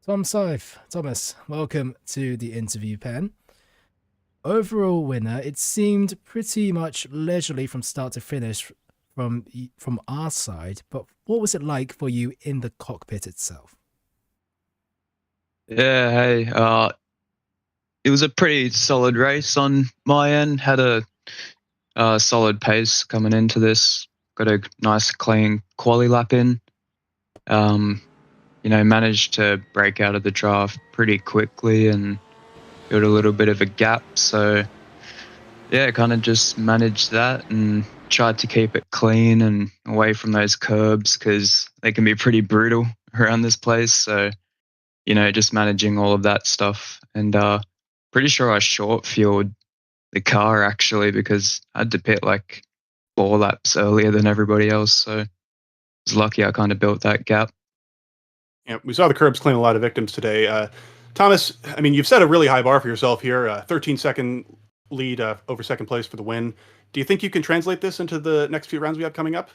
Thomas, welcome to the interview pen. Overall winner, it seemed pretty much leisurely from start to finish from our side, but what was it like for you in the cockpit itself? Yeah, hey, it was a pretty solid race on my end. Had a solid pace coming into this. Got a nice clean quali lap in. Managed to break out of the draft pretty quickly and build a little bit of a gap. So yeah, kind of just managed that and tried to keep it clean and away from those curbs because they can be pretty brutal around this place. So, just managing all of that stuff. And pretty sure I short fueled the car actually because I had to pit like 4 laps earlier than everybody else. So I was lucky I kind of built that gap. Yeah, we saw the curbs claim a lot of victims today. Thomas, I mean, you've set a really high bar for yourself here. 13-second lead over second place for the win. Do you think you can translate this into the next few rounds we have coming up?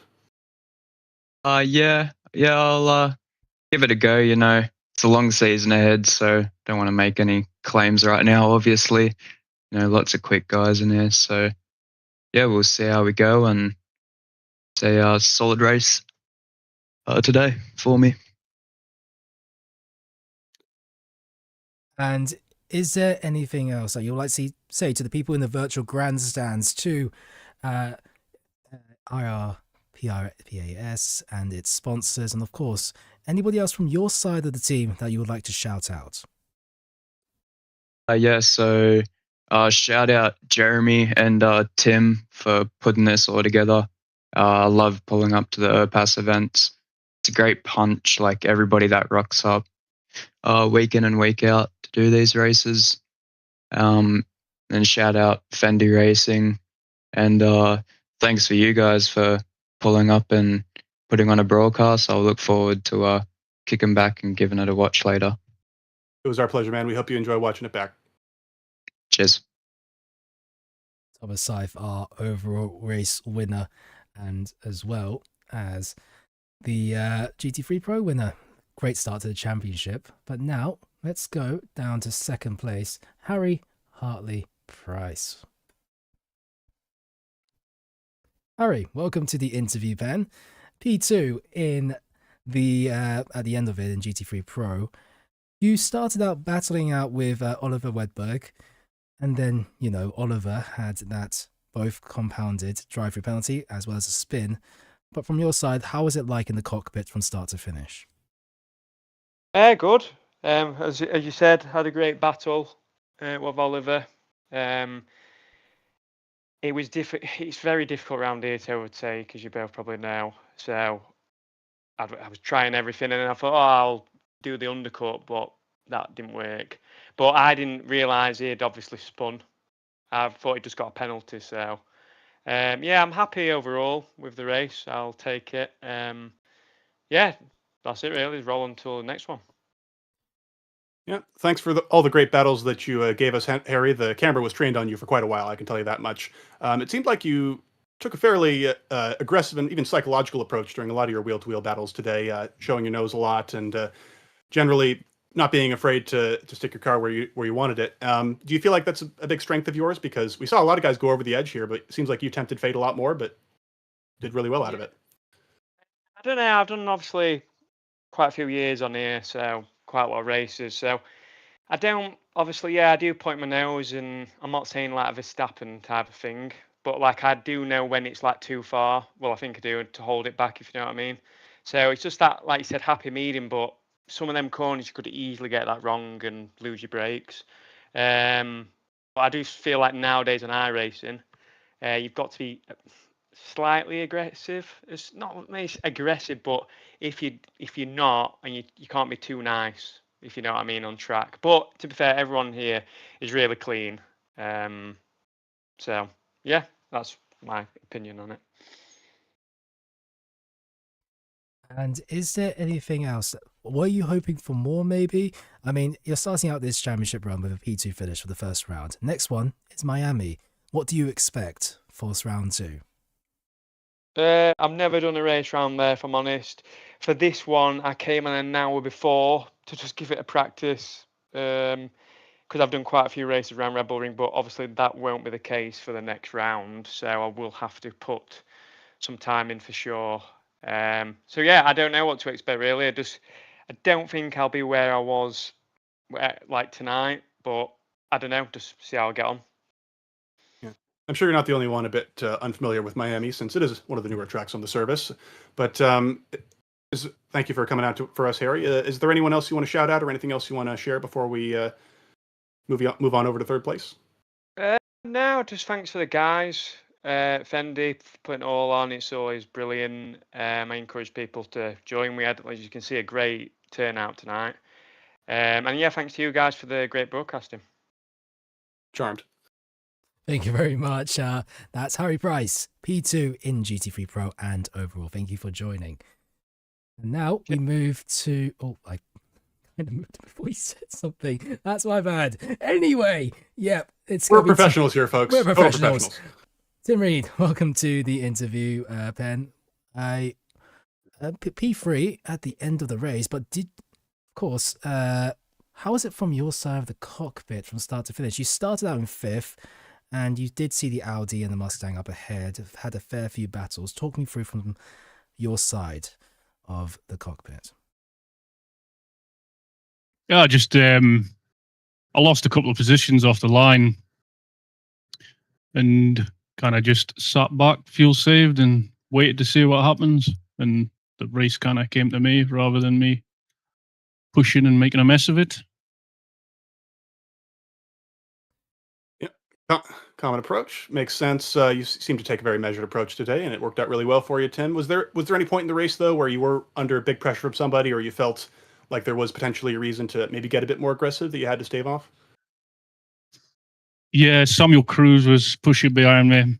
Yeah, I'll give it a go. It's a long season ahead, so don't want to make any claims right now. Obviously, lots of quick guys in there. So yeah, we'll see how we go and say a solid race today for me. And is there anything else that you'd like to say to the people in the virtual grandstands, to IRPAS and its sponsors, and of course, anybody else from your side of the team that you would like to shout out? Yeah, so shout out Jeremy and Tim for putting this all together. I love pulling up to the IRPAS events. It's a great punch, like everybody that rocks up week in and week out to do these races. And shout out Fendi Racing. And thanks for you guys for pulling up and putting on a broadcast. I'll look forward to kicking back and giving it a watch later. It was our pleasure, man. We hope you enjoy watching it back. Cheers. Thomas Seif, our overall race winner, and as well as the GT3 Pro winner. Great start to the championship. But now let's go down to second place, Harry Hartley Price. Harry, welcome to the interview pen. P2 in the at the end of it in GT3 Pro. You started out battling out with Oliver Wedberg, and then, you know, Oliver had that both compounded drive-through penalty as well as a spin. But from your side, how was it like in the cockpit from start to finish? Good. As you said, had a great battle with Oliver. It was it's very difficult around here, I would say, because you both probably know. So I was trying everything, and I thought, oh, I'll do the undercut, but that didn't work. But I didn't realise he'd obviously spun. I thought he just got a penalty. So yeah, I'm happy overall with the race. I'll take it. Yeah, that's it really. Roll on to the next one. Yeah, thanks for all the great battles that you gave us, Harry. The camera was trained on you for quite a while, I can tell you that much. It seemed like you took a fairly aggressive and even psychological approach during a lot of your wheel-to-wheel battles today, showing your nose a lot and generally not being afraid to stick your car where you wanted it. Do you feel like that's a big strength of yours? Because we saw a lot of guys go over the edge here, but it seems like you tempted fate a lot more, but did really well out of it. I don't know. I've done obviously quite a few years on here, so quite a lot of races. So I don't, obviously, yeah, I do point my nose, and I'm not saying like a Verstappen type of thing, but like I do know when it's like too far. Well, I think I do, to hold it back, if you know what I mean. So it's just that, like you said, happy medium, but some of them corners you could easily get that wrong and lose your brakes. But I do feel like nowadays on iRacing, you've got to be slightly aggressive. It's not maybe aggressive, but if you're not, and you can't be too nice, if you know what I mean, on track. But to be fair, everyone here is really clean. So yeah, that's my opinion on it. And is there anything else? Were you hoping for more, maybe? I mean, you're starting out this championship run with a P2 finish for the first round. Next one is Miami. What do you expect for round 2? I've never done a race round there, if I'm honest. For this one, I came in an hour before to just give it a practice, because I've done quite a few races around Redbull Ring, but obviously that won't be the case for the next round, so I will have to put some time in for sure. So yeah, I don't know what to expect really. I don't think I'll be where I was like tonight, but I don't know, just see how I get on. I'm sure you're not the only one a bit unfamiliar with Miami, since it is one of the newer tracks on the service. But thank you for coming out for us, Harry. Is there anyone else you want to shout out, or anything else you want to share before we move on over to third place? No, just thanks for the guys. Fendi putting it all on. It's always brilliant. I encourage people to join. We had, as you can see, a great turnout tonight. And yeah, thanks to you guys for the great broadcasting. Charmed. Thank you very much. That's Harry Price, P2 in GT3 Pro and overall. Thank you for joining. And now we move to... Oh, I kind of moved before you said something. That's my bad. Anyway, yep. We're professionals here, folks. We're professionals. Tim Reed, welcome to the interview, Pen. P3 at the end of the race, but of course, how was it from your side of the cockpit from start to finish? You started out in 5th, and you did see the Audi and the Mustang up ahead. Had a fair few battles. Talk me through from your side of the cockpit. Yeah, just I lost a couple of positions off the line, and kind of just sat back, fuel saved, and waited to see what happens. And the race kind of came to me rather than me pushing and making a mess of it. Common approach makes sense. You seem to take a very measured approach today, and it worked out really well for you, Tim. Was there any point in the race though where you were under big pressure from somebody, or you felt like there was potentially a reason to maybe get a bit more aggressive that you had to stave off? Yeah, Samuel Cruz was pushing behind me.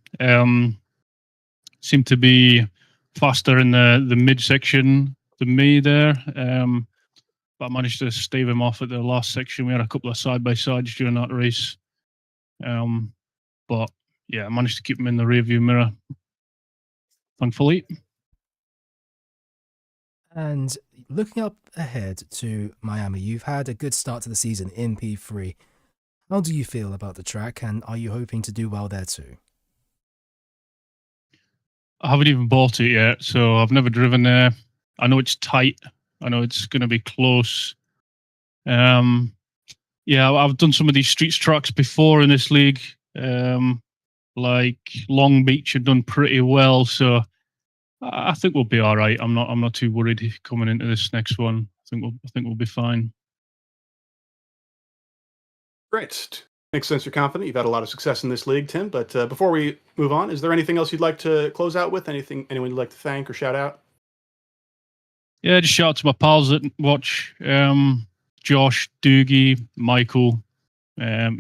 Seemed to be faster in the midsection than me there. But I managed to stave him off at the last section. We had a couple of side-by-sides during that race. But yeah, I managed to keep him in the rearview mirror, thankfully. And looking up ahead to Miami, you've had a good start to the season in P3. How do you feel about the track, and are you hoping to do well there too? I haven't even bought it yet, so I've never driven there. I know it's tight. I know it's going to be close. Yeah, I've done some of these streets tracks before in this league. Like Long Beach had done pretty well, so I think we'll be all right. I'm not too worried coming into this next one. I think we'll be fine. Great. Makes sense you're confident. You've had a lot of success in this league, Tim. But before we move on, is there anything else you'd like to close out with? Anyone you'd like to thank or shout out? Yeah, just shout out to my pals that watch. Josh, Doogie, Michael.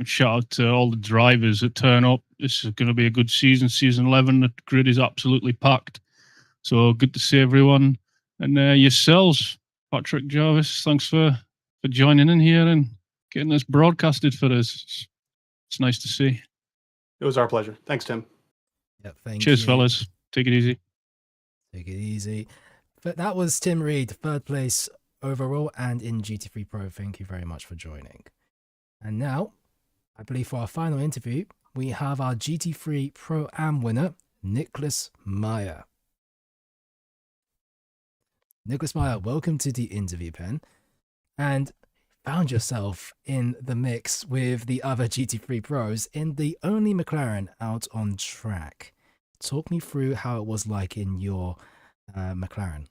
Shout out to all the drivers that turn up. This is going to be a good season. Season 11, the grid is absolutely packed. So good to see everyone. And yourselves, Patrick, Jarvis, thanks for joining in here and getting this broadcasted for us. It's nice to see. It was our pleasure. Thanks, Tim. Yep, thank Cheers, you. fellas. Take it easy. Take it easy. But that was Tim Reed, third place overall and in GT3 Pro. Thank you very much for joining. And now, I believe for our final interview, we have our GT3 Pro-Am winner, Nicholas Meyer. Nicholas Meyer, welcome to the interview pen. And found yourself in the mix with the other GT3 pros in the only McLaren out on track. Talk me through how it was like in your McLaren.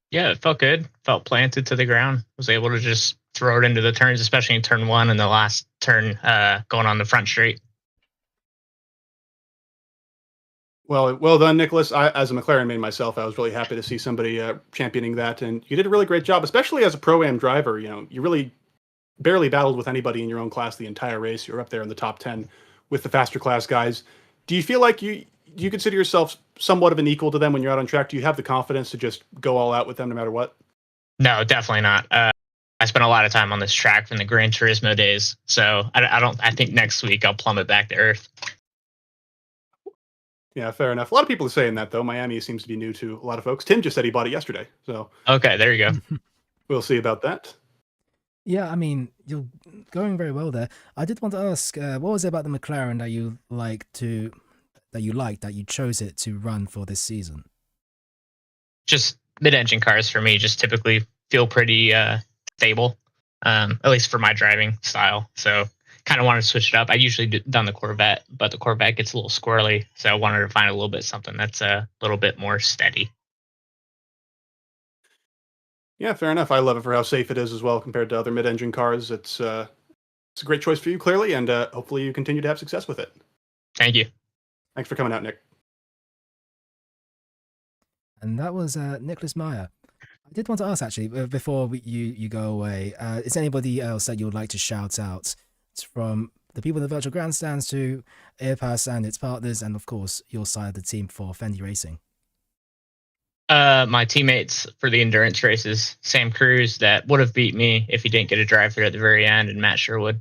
Yeah, it felt good. Felt planted to the ground. Was able to just throw it into the turns, especially in turn one and the last turn going on the front straight. Well done, Nicholas. As a McLaren main myself, I was really happy to see somebody championing that, and you did a really great job, especially as a Pro-Am driver. You know, you really barely battled with anybody in your own class the entire race. You were up there in the top 10 with the faster class guys. Do you feel like you consider yourself somewhat of an equal to them when you're out on track? Do you have the confidence to just go all out with them no matter what? No, definitely not. I spent a lot of time on this track from the Gran Turismo days, so I think next week I'll plummet back to earth. Yeah, fair enough. A lot of people are saying that, though. Miami seems to be new to a lot of folks. Tim just said he bought it yesterday, so Okay, there you go. we'll see about that. Yeah, I mean, you're going very well there. I did want to ask, what was it about the McLaren that you that you chose it to run for this season? Just mid-engine cars for me just typically feel pretty stable, at least for my driving style. So kind of wanted to switch it up. I usually done the Corvette, but the Corvette gets a little squirrely, so I wanted to find a little bit something that's a little bit more steady. Yeah, fair enough. I love it for how safe it is as well compared to other mid-engine cars. It's a great choice for you, clearly, and hopefully you continue to have success with it. Thank you. Thanks for coming out, Nick. And that was Nicholas Meyer. I did want to ask, actually, before you go away, is there anybody else that you would like to shout out from the people in the virtual grandstands to IRPAS and its partners, and of course your side of the team for Fendi Racing? My teammates for the endurance races, Sam Cruz, that would have beat me if he didn't get a drive through at the very end, and Matt Sherwood.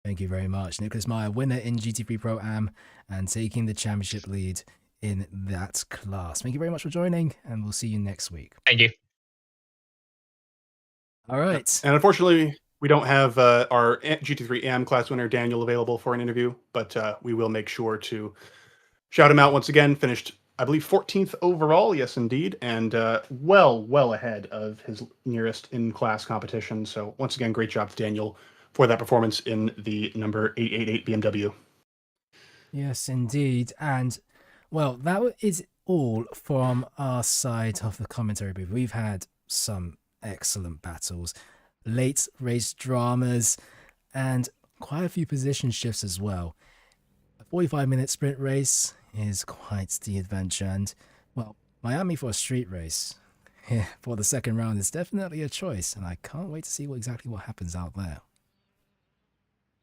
Thank you very much. Nicholas Meyer, winner in GT3 Pro-Am and taking the championship lead in that class. Thank you very much for joining, and we'll see you next week. Thank you. All right. And unfortunately, we don't have our GT3 AM class winner, Daniel, available for an interview, but we will make sure to shout him out once again. Finished, I believe, 14th overall. Yes, indeed. And well ahead of his nearest in-class competition. So once again, great job to Daniel for that performance in the number 888 BMW. Yes, indeed. And, well, that is all from our side of the commentary booth. We've had some excellent battles, late race dramas, and quite a few position shifts as well. A 45-minute sprint race is quite the adventure, and, well, Miami for a street race for the second round is definitely a choice, and I can't wait to see exactly what happens out there.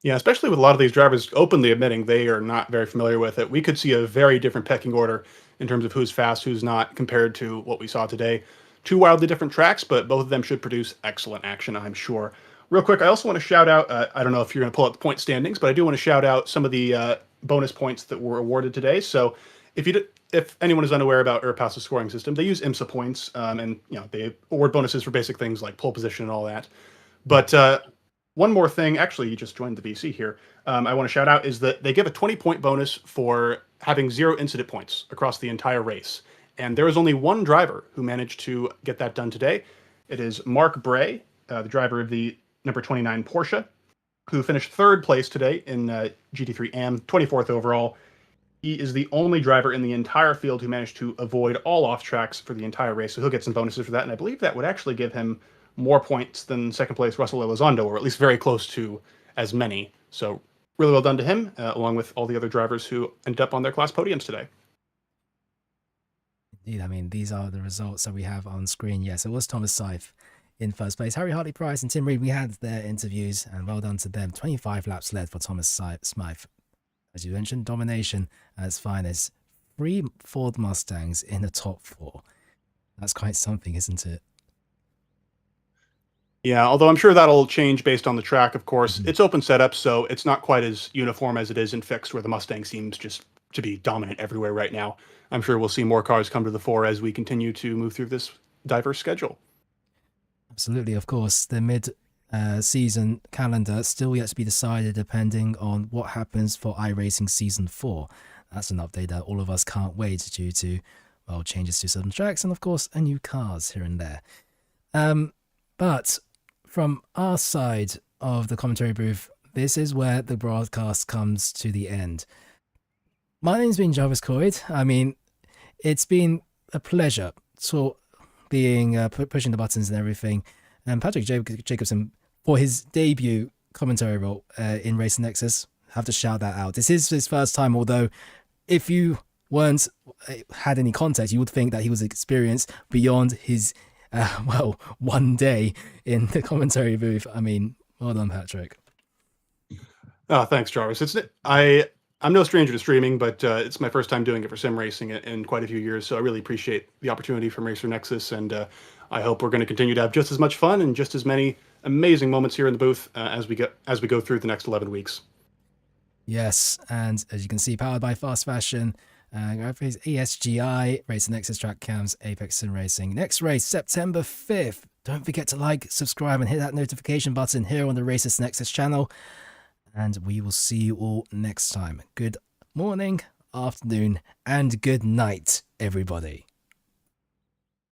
Yeah, especially with a lot of these drivers openly admitting they are not very familiar with it. We could see a very different pecking order in terms of who's fast, who's not, compared to what we saw today. Two wildly different tracks, but both of them should produce excellent action, I'm sure. Real quick, I also want to shout out, I don't know if you're going to pull up the point standings, but I do want to shout out some of the bonus points that were awarded today. So if anyone is unaware about IRPAS' scoring system, they use IMSA points, and they award bonuses for basic things like pole position and all that. But one more thing, actually, you just joined the BC here. I want to shout out is that they give a 20-point bonus for having 0 incident points across the entire race. And there is only one driver who managed to get that done today. It is Mark Bray, the driver of the number 29 Porsche, who finished 3rd place today in GT3 AM, 24th overall. He is the only driver in the entire field who managed to avoid all off tracks for the entire race. So he'll get some bonuses for that. And I believe that would actually give him more points than second place Russell Elizondo, or at least very close to as many. So really well done to him, along with all the other drivers who ended up on their class podiums today. Indeed, I mean, these are the results that we have on screen. Yes, it was Thomas Seif in first place. Harry Hartley-Price and Tim Reed, we had their interviews, and well done to them. 25 laps led for Thomas Seif. As you mentioned, domination at its finest. 3 Ford Mustangs in the top 4. That's quite something, isn't it? Yeah, although I'm sure that'll change based on the track, of course. It's open setup, so it's not quite as uniform as it is in fixed, where the Mustang seems just to be dominant everywhere right now. I'm sure we'll see more cars come to the fore as we continue to move through this diverse schedule. Absolutely, of course. The mid-season calendar still yet to be decided, depending on what happens for iRacing Season 4. That's an update that all of us can't wait due to, well, changes to certain tracks and, of course, a new cars here and there. But from our side of the commentary booth, this is where the broadcast comes to the end. My name's been Jarvis Coyd. I mean, it's been a pleasure being pushing the buttons and everything. And Patrick Jacobson, for his debut commentary role in Racing NEXUS, have to shout that out. This is his first time, although if you had any context, you would think that he was experienced beyond his one day in the commentary booth. I mean, well done, Patrick. Oh, thanks, Jarvis. I'm no stranger to streaming, but it's my first time doing it for sim racing in quite a few years, so I really appreciate the opportunity from Racer NEXUS, and I hope we're going to continue to have just as much fun and just as many amazing moments here in the booth as we go through the next 11 weeks. Yes, and as you can see, powered by Fast Fashion, ESGI, Racer NEXUS Track Cams, Apex Sim Racing. Next race, September 5th. Don't forget to like, subscribe, and hit that notification button here on the Racer NEXUS channel. And we will see you all next time. Good morning, afternoon, and good night, everybody.